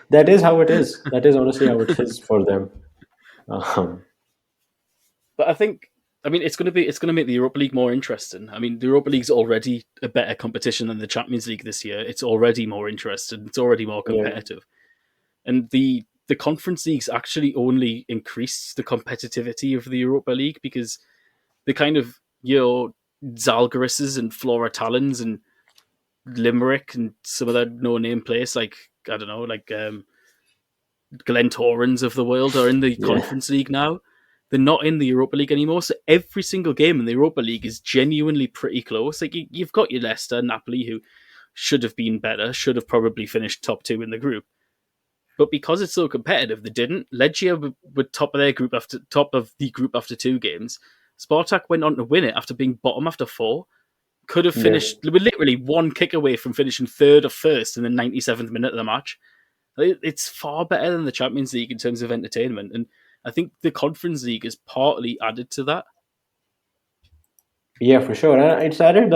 That is how it is. That is honestly how it is for them. Um, But I think, I mean, it's going to make the Europa League more interesting. I mean, the Europa League's already a better competition than the Champions League this year. It's already more interesting. It's already more yeah, competitive, and the Conference Leagues actually only increased the competitivity of the Europa League because the kind of Zalgiris's and Flora Talons and Limerick and some of the no name place like I don't know like Glentorans of the world are in the yeah, Conference League now. They're not in the Europa League anymore. So every single game in the Europa League is genuinely pretty close. Like you've got your Leicester, Napoli, who should have been better, should have probably finished top two in the group. But because it's so competitive, they didn't. Legia were top of their group after 2 games. Spartak went on to win it after being bottom after 4. Could have yeah. finished. They were literally one kick away from finishing third or first in the 97th minute of the match. It's far better than the Champions League in terms of entertainment, and I think the Conference League is partly added to that. Yeah, for sure. And it's added.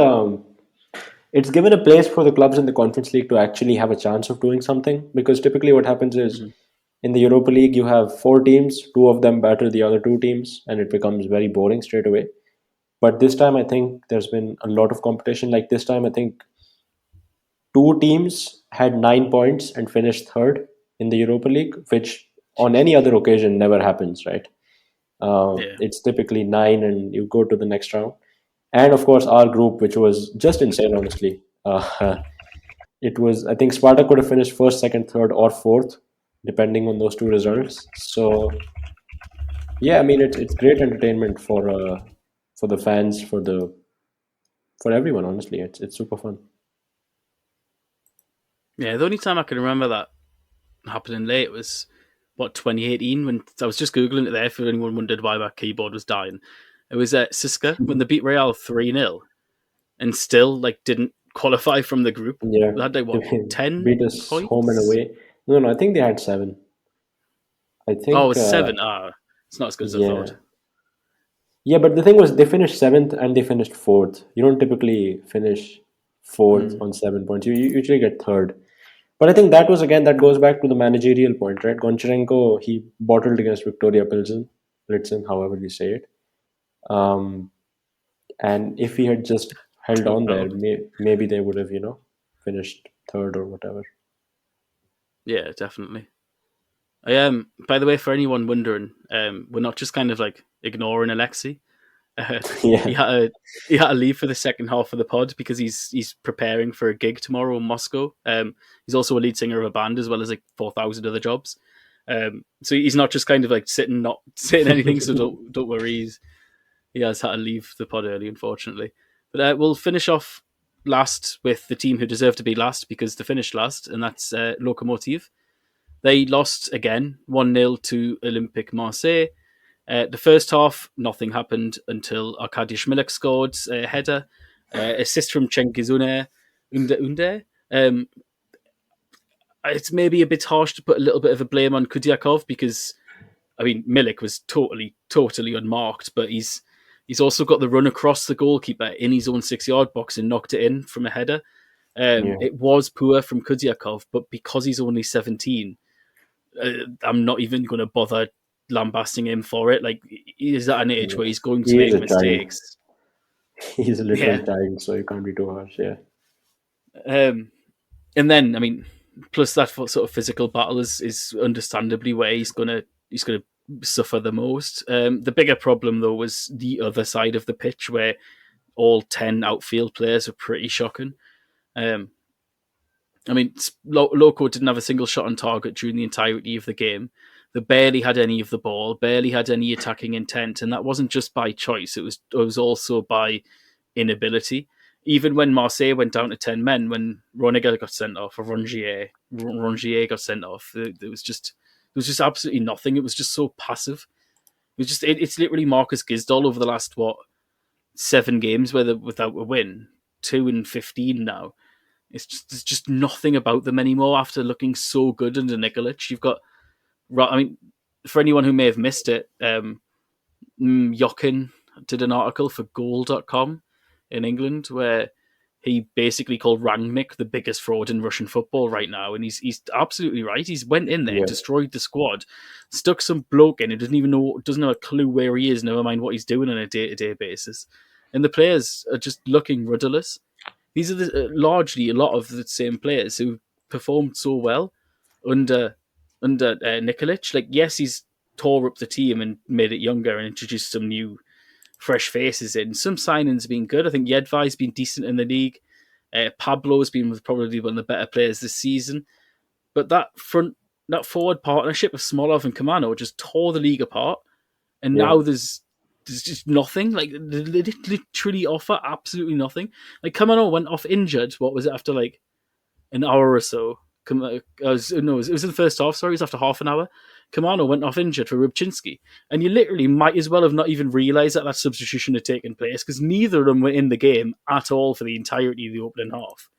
It's given a place for the clubs in the Conference League to actually have a chance of doing something. Because typically, what happens is Mhm. in the Europa League, you have four teams, two of them batter the other two teams, and it becomes very boring straight away. But this time, I think there's been a lot of competition. Like this time, I think two teams had 9 points and finished third in the Europa League, which on any other occasion never happens, right? Yeah, It's typically nine, and you go to the next round. And of course, our group, which was just insane, honestly. It was, I think, Sparta could have finished first, second, third, or fourth, depending on those two results. So yeah, I mean, it's great entertainment for the fans, for everyone. Honestly, it's super fun. yeah. The only time I can remember that happening late was 2018 when I was just googling it there. If anyone wondered why my keyboard was dying, it was at Siska when they beat Real 3-0 and still like didn't qualify from the group. Yeah, They had like they what 10 beat us home and points? away. No, no, I think they had seven. I Oh, it think, was 7. Ah, it's not as good as I yeah, thought. yeah. But the thing was, they finished seventh and they finished fourth. You don't typically finish fourth Mm. on 7 points. You usually get third. But I think that was again that goes back to the managerial point, right? Goncharenko, he bottled against Victoria Plitzen, however you say it. Um, and if he had just held Don't on there, know. maybe they would have, finished third or whatever. Yeah, definitely. I By the way, for anyone wondering, we're not just kind of like ignoring Alexei. Uh, Yeah, he had to he had to leave for the second half of the pod because he's preparing for a gig tomorrow in Moscow. He's also a lead singer of a band as well as like 4,000 other jobs. So he's not just kind of like not sitting anything. So don't worry. He has had to leave the pod early, unfortunately. But we'll finish off last with the team who deserve to be last because they finished last, and that's Lokomotiv. They lost again 1-0 to Olympique Marseille. The first half, nothing happened until Arkadiusz Milik scored a header, assist from Cengiz Unde. It's maybe a bit harsh to put a little bit of a blame on Kudiakov because, I mean, Milik was totally unmarked, but he's also got the run across the goalkeeper in his own 6-yard box and knocked it in from a header. It was poor from Kudiakov, but because he's only 17, I'm not even going to bother lambasting him for it. Like, he's at an age where he's going to He make is a mistakes. He's a literal child, so you can't be too harsh. Yeah. And then, I mean, plus that sort of physical battle is understandably where he's gonna suffer the most. The bigger problem though was the other side of the pitch where all 10 outfield players were pretty shocking. I mean, Loco didn't have a single shot on target during the entirety of the game. They barely had any of the ball, barely had any attacking intent, and that wasn't just by choice. It was also by inability. Even when Marseille went down to 10 men, when Roniger got sent off, or Rongier got sent off, there was just absolutely nothing. It was just so passive. It's literally Marcus Gisdol over the last 7 games without a win, 2-15 now. There's just nothing about them anymore after looking so good under Nikolic. You've got, I mean, for anyone who may have missed it, Jokin did an article for goal.com in England where he basically called Rangnick the biggest fraud in Russian football right now, and he's absolutely right. He's went in there, destroyed the squad, stuck some bloke in who doesn't have a clue where he is, never mind what he's doing on a day-to-day basis, and the players are just looking rudderless. These are largely a lot of the same players who performed so well under Nikolic. Like, yes, he's tore up the team and made it younger and introduced some new, fresh faces in. Some signings have been good. I think Jedvai's been decent in the league. Pablo's been probably one of the better players this season. But that forward partnership of Smolov and Kamano just tore the league apart. And now there's just nothing. Like, they literally offer absolutely nothing. Like, Kamano went off injured. What was it, after like an hour or so? It was in the first half. Sorry, it was after half an hour. Kamano went off injured for Rybczynski, and you literally might as well have not even realised that substitution had taken place because neither of them were in the game at all for the entirety of the opening half.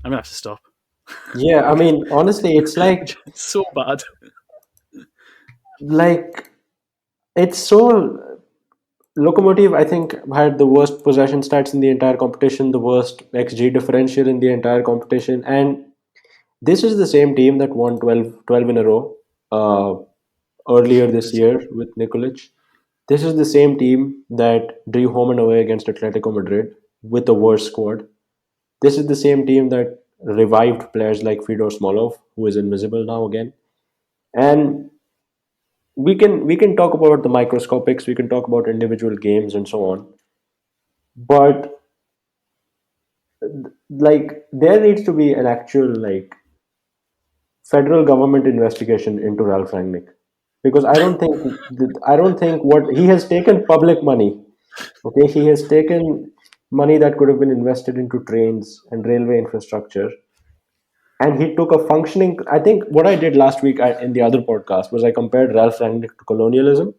I'm gonna have to stop. Yeah, I mean, honestly, it's like it's so bad. Like, it's so. Lokomotiv, I think, had the worst possession stats in the entire competition, the worst XG differential in the entire competition, and this is the same team that won 12 in a row earlier this year with Nikolic. This is the same team that drew home and away against Atletico Madrid with a worse squad. This is the same team that revived players like Fedor Smolov, who is invisible now again. And we can talk about the microscopics, we can talk about individual games and so on. But like, there needs to be an actual federal government investigation into Ralph Rangnick, because I don't think what he has taken public money. Okay, he has taken money that could have been invested into trains and railway infrastructure, and he took a functioning. I think what I did last week in the other podcast was I compared Ralph Rangnick to colonialism,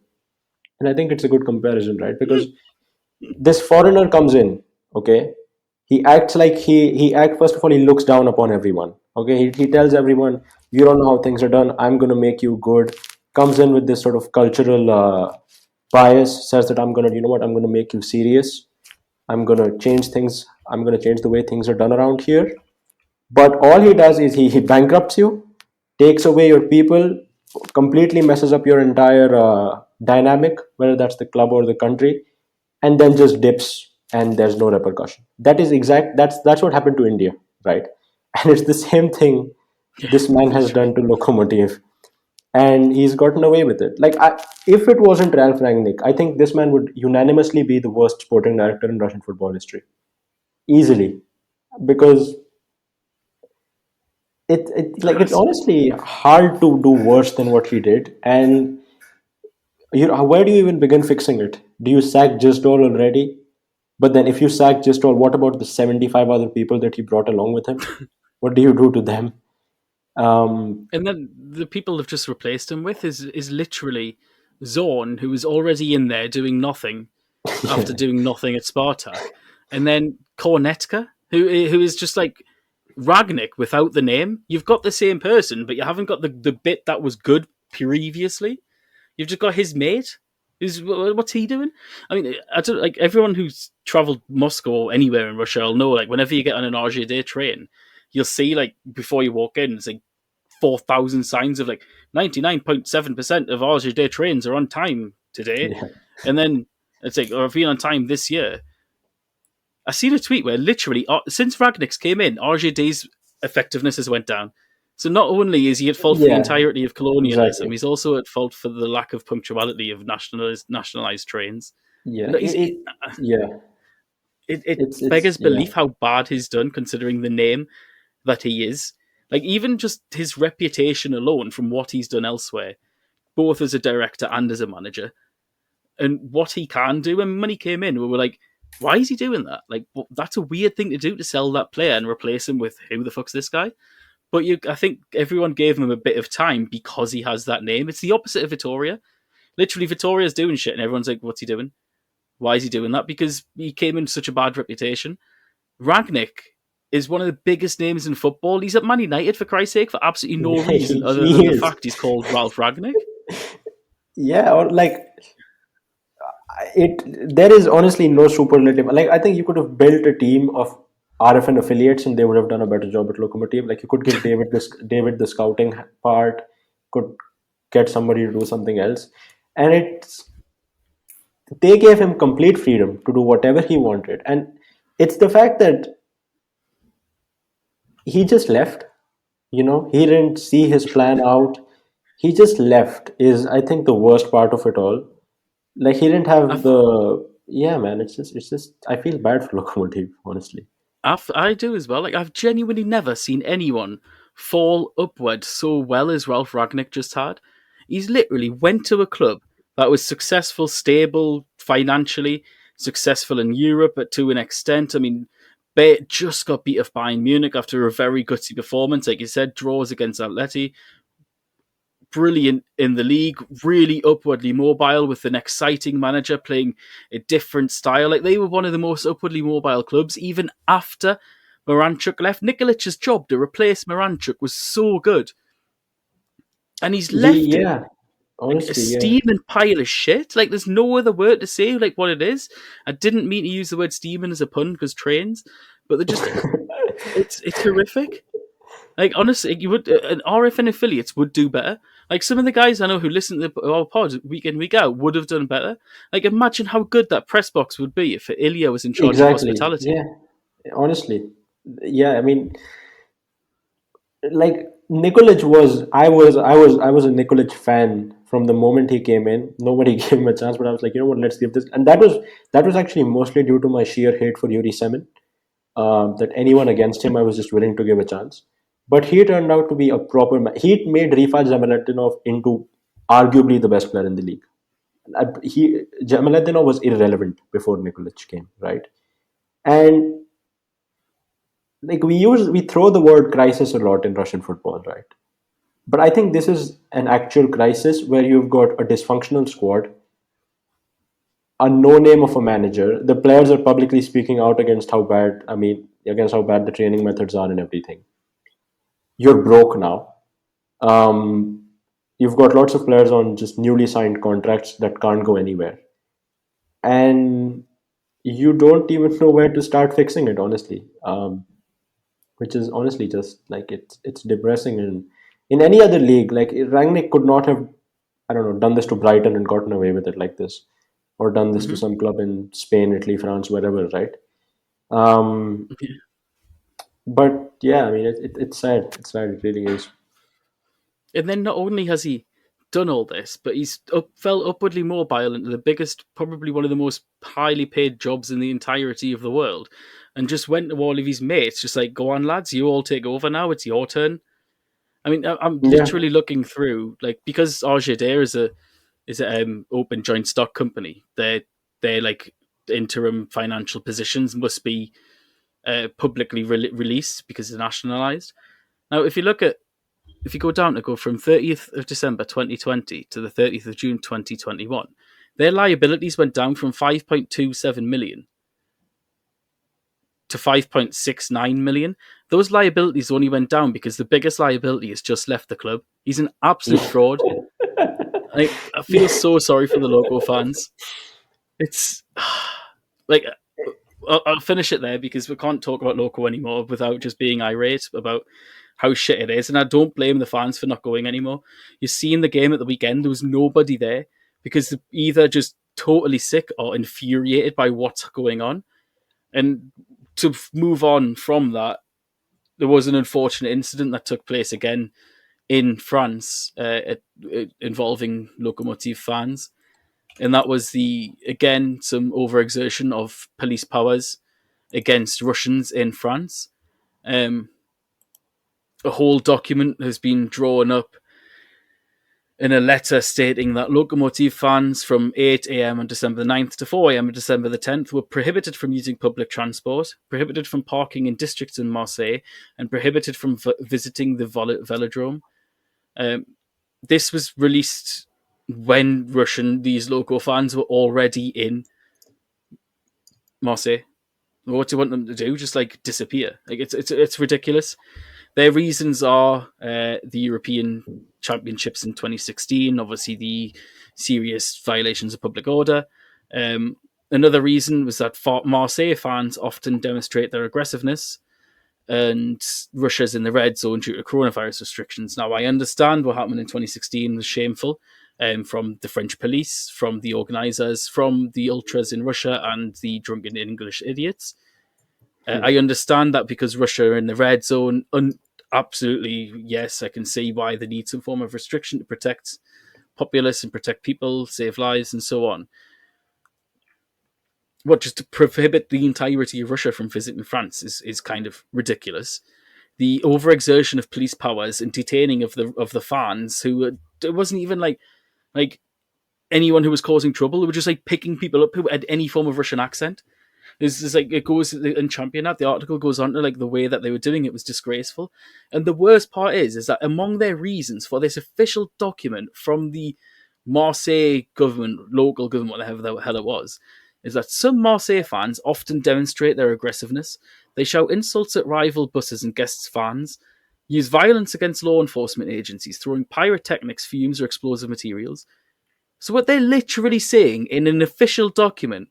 and I think it's a good comparison, right? Because this foreigner comes in, okay, he acts like first of all, he looks down upon everyone. Okay, he tells everyone, you don't know how things are done, I'm going to make you good. Comes in with this sort of cultural bias, says that I'm going to make you serious, I'm going to change things, I'm going to change the way things are done around here. But all he does is he bankrupts you, takes away your people, completely messes up your entire dynamic, whether that's the club or the country, and then just dips, and there's no repercussion. That's what happened to India, right? And it's the same thing this man has done to Lokomotiv, and he's gotten away with it. If it wasn't Ralph Rangnick, I think this man would unanimously be the worst sporting director in Russian football history, easily, because it's honestly hard to do worse than what he did. And where do you even begin fixing it? Do you sack Gisdol already? But then if you sack Gisdol, what about the 75 other people that he brought along with him? What do you do to them? And then the people have just replaced him with is literally Zorn, who was already in there doing nothing after doing nothing at Spartak, and then Kornetka, who is just like Ragnik without the name. You've got the same person, but you haven't got the bit that was good previously. You've just got his mate. What's he doing? I mean, I don't like everyone who's travelled Moscow or anywhere in Russia will know. Like whenever you get on an RGD train, you'll see like before you walk in, it's like 4,000 signs of like 99.7% of RGD trains are on time today, Yeah. and then it's like or have been on time this year. I seen a tweet where literally since Ragnick's came in, RGD's effectiveness has went down. So not only is he at fault for the Yeah, entirety of colonialism, exactly. he's also at fault for the lack of punctuality of nationalised trains. Yeah, No, yeah, it it's beggars yeah, belief how bad he's done, considering the name that he is. Like even just his reputation alone from what he's done elsewhere, both as a director and as a manager, and what he can do. And when he came in, we were like, why is he doing that? Like, well, that's a weird thing to do to sell that player and replace him with who the fuck's this guy? But I think everyone gave him a bit of time because he has that name. It's the opposite of Vittoria. Literally, Vittoria's doing shit, and everyone's like, what's he doing? Why is he doing that? Because he came in such a bad reputation. Ragnick is one of the biggest names in football. He's at Man United, for Christ's sake, for absolutely no reason other than he the is. fact he's called Ralph Ragnick. Yeah, or like it. There is honestly no superlative. Like I think you could have built a team of RFN affiliates, and they would have done a better job at Lokomotiv. Like you could give David the scouting part, could get somebody to do something else, and they gave him complete freedom to do whatever he wanted. And it's the fact that he just left. He didn't see his plan out. He just left is, I think, the worst part of it all. Like he didn't have I've the yeah, man. It's just I feel bad for Lokomotiv, honestly. I do as well. Like I've genuinely never seen anyone fall upward so well as Ralph Ragnick just had. He's literally went to a club that was successful, stable financially, successful in Europe to an extent. I mean, just got beat off Bayern Munich after a very gutsy performance. Like you said, draws against Atleti, brilliant in the league, really upwardly mobile with an exciting manager playing a different style. Like they were one of the most upwardly mobile clubs even after Moranchuk left. Nikolic's job to replace Moranchuk was so good, and he's left it Yeah, like a honestly, yeah. steaming pile of shit. Like there's no other word to say like what it is. I didn't mean to use the word steaming as a pun because trains, but they're just it's horrific. Like honestly, you would an RFN affiliates would do better. Like some of the guys I know who listen to our pod week in week out would have done better. Like imagine how good that press box would be if Ilya was in charge of Exactly. hospitality. Yeah, honestly, yeah. I mean, like I was a Nikolic fan from the moment he came in. Nobody gave him a chance, but I was like, you know what, let's give this. And that was actually mostly due to my sheer hate for Yuri Semin. That anyone against him, I was just willing to give a chance. But he turned out to be a proper man. He made Rifat Zamaletdinov into arguably the best player in the league. Zamaletdinov was irrelevant before Nikolic came, right? And like we throw the word crisis a lot in Russian football, right? But I think this is an actual crisis where you've got a dysfunctional squad, a no name of a manager. The players are publicly speaking out against how bad, against how bad the training methods are and everything. You're broke now. Um, you've got lots of players on just newly signed contracts that can't go anywhere. And you don't even know where to start fixing it, honestly. Which is honestly just like it's depressing. And in any other league, like Rangnick could not have, I don't know, done this to Brighton and gotten away with it like this, or done this to Mm-hmm. some club in Spain, Italy, France, wherever, right? Um, but yeah, I mean, it's sad. It's sad. It really is. And then not only has he done all this, but fell upwardly mobile into the biggest, probably one of the most highly paid jobs in the entirety of the world, and just went to all of his mates, just like, "Go on, lads, you all take over now. It's your turn." I mean, I'm Yeah, literally looking through like because RGD is a open joint stock company. Their like interim financial positions must be publicly released because they're nationalized. Now, if you look at if you go down to go from 30th of December 2020 to the 30th of June 2021, their liabilities went down from 5.27 million to 5.69 million. Those liabilities only went down because the biggest liability has just left the club. He's an absolute fraud. I feel so sorry for the Loco fans. It's like, I'll finish it there because we can't talk about Loco anymore without just being irate about how shit it is. And I don't blame the fans for not going anymore. You see in the game at the weekend, there was nobody there because they're either just totally sick or infuriated by what's going on. And to move on from that, there was an unfortunate incident that took place again in France involving Lokomotiv fans. And that was some overexertion of police powers against Russians in France. A whole document has been drawn up in a letter stating that Lokomotiv fans from 8 a.m. on December the 9th to 4 a.m. on December the 10th were prohibited from using public transport, prohibited from parking in districts in Marseille, and prohibited from visiting the velodrome. This was released when these local fans were already in Marseille. What do you want them to do? Just like disappear? Like it's ridiculous. Their reasons are the European Championships in 2016, obviously the serious violations of public order. Another reason was that Marseille fans often demonstrate their aggressiveness, and Russia's in the red zone due to coronavirus restrictions. Now, I understand what happened in 2016 was shameful, from the French police, from the organisers, from the ultras in Russia, and the drunken English idiots. I understand that because Russia are in the red zone. Absolutely, yes, I can see why they need some form of restriction to protect populace and protect people, save lives, and so on. What, just to prohibit the entirety of Russia from visiting France is kind of ridiculous. The overexertion of police powers and detaining of the fans who it wasn't even like anyone who was causing trouble. They were just like picking people up who had any form of Russian accent. It's like it goes in Championat. The article goes on to like the way that they were doing it was disgraceful. And the worst part is that among their reasons for this official document from the Marseille government, local government, whatever the hell it was, is that some Marseille fans often demonstrate their aggressiveness. They shout insults at rival buses and guests' fans, use violence against law enforcement agencies, throwing pyrotechnics, fumes, or explosive materials. So what they're literally saying in an official document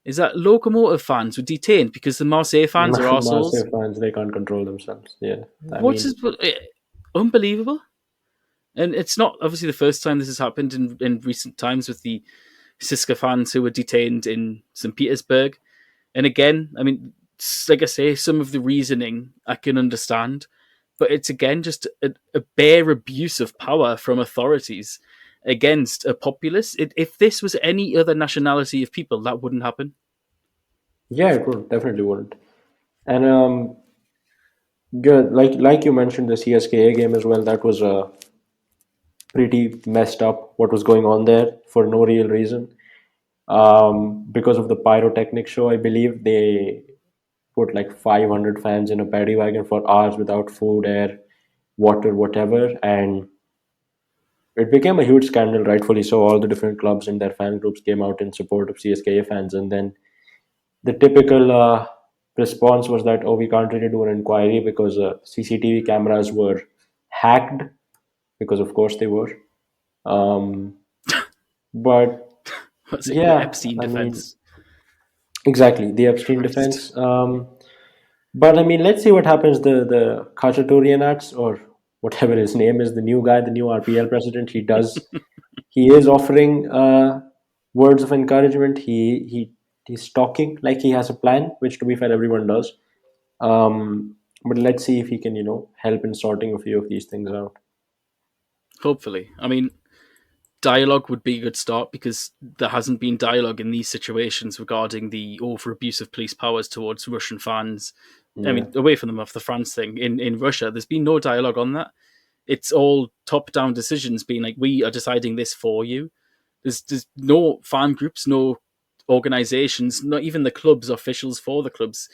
is that Lokomotiv fans were detained because the Marseille fans are arseholes. Marseille fans, they can't control themselves. Yeah. Unbelievable. And it's not obviously the first time this has happened in recent times with the Siska fans who were detained in St. Petersburg. And again, I mean, like I say, some of the reasoning I can understand, but it's again just a bare abuse of power from authorities against a populace. If this was any other nationality of people, that wouldn't happen. Yeah, it would definitely wouldn't. And good, like you mentioned, the CSKA game as well. That was pretty messed up. What was going on there for no real reason? Because of the pyrotechnic show, I believe they put like 500 fans in a paddy wagon for hours without food, air, water, whatever, and it became a huge scandal, rightfully so. All the different clubs and their fan groups came out in support of CSKA fans, and then the typical response was that, oh, we can't really do an inquiry because CCTV cameras were hacked, because of course they were. But What's it? yeah, The Epstein defense. Exactly, the Epstein defense. But I mean, let's see what happens. The Khachaturianats, or whatever his name is, the new guy, the new RPL president, he is offering words of encouragement. He's talking like he has a plan, which to be fair, everyone does. But let's see if he can, help in sorting a few of these things out. Hopefully. I mean, dialogue would be a good start because there hasn't been dialogue in these situations regarding the over abuse of police powers towards Russian fans. Yeah. I mean, away from them off the France thing. In Russia, there's been no dialogue on that. It's all top-down decisions being like, we are deciding this for you. There's no fan groups, no organizations, not even the clubs, officials for the clubs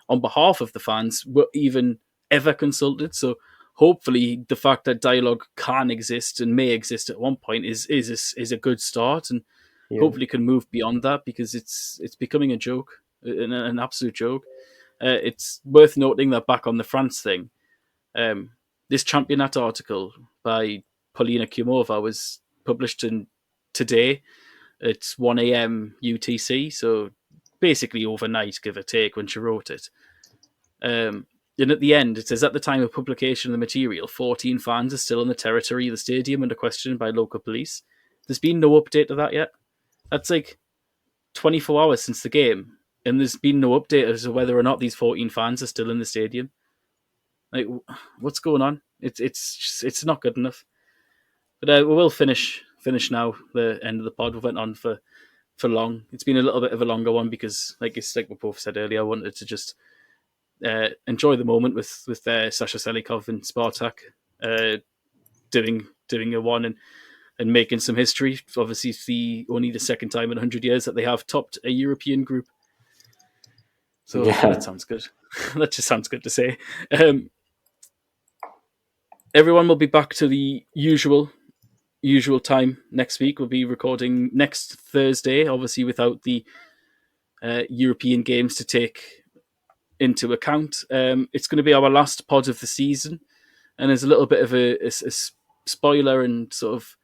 on behalf of the fans were even ever consulted. So hopefully the fact that dialogue can exist and may exist at one point is a good start, and Yeah. hopefully can move beyond that, because it's becoming a joke, an absolute joke. It's worth noting that back on the France thing, this championat article by Polina Kumova was published today. It's 1 a.m. UTC, so basically overnight, give or take, when she wrote it. And at the end, it says, at the time of publication of the material, 14 fans are still on the territory of the stadium under question by local police. There's been no update to that yet. That's like 24 hours since the game, and there's been no update as to whether or not these 14 fans are still in the stadium. Like, what's going on? It's not good enough. But we will finish now. The end of the pod. We went on for long. It's been a little bit of a longer one because, like we both said earlier, I wanted to just enjoy the moment with Sasha Selikov and Spartak doing a one and making some history. Obviously, it's only the second time in 100 years that they have topped a European group. So that sounds good. That just sounds good to say. Everyone will be back to the usual time next week. We'll be recording next Thursday, obviously without the European games to take into account. It's going to be our last pod of the season, and there's a little bit of a spoiler and sort of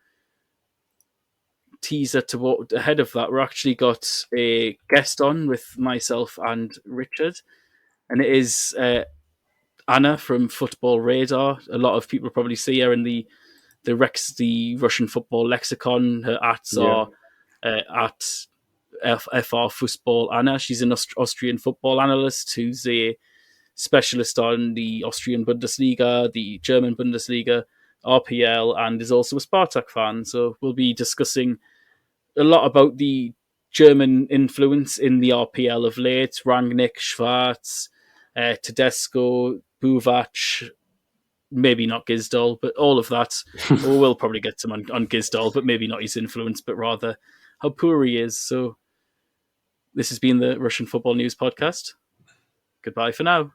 teaser to what ahead of that. We're actually got a guest on with myself and Richard, and it is Anna from Football Radar. A lot of people probably see her in the Russian football lexicon. Her ats are at FR Fußball Anna. She's an Austrian football analyst who's a specialist on the Austrian Bundesliga, the German Bundesliga, RPL, and is also a Spartak fan. So we'll be discussing a lot about the German influence in the RPL of late. Rangnick, Schwarz, Tedesco, Buvac, maybe not Gisdol, but all of that. We'll probably get some on Gisdol, but maybe not his influence, but rather how poor he is. So this has been the Russian Football News Podcast. Goodbye for now.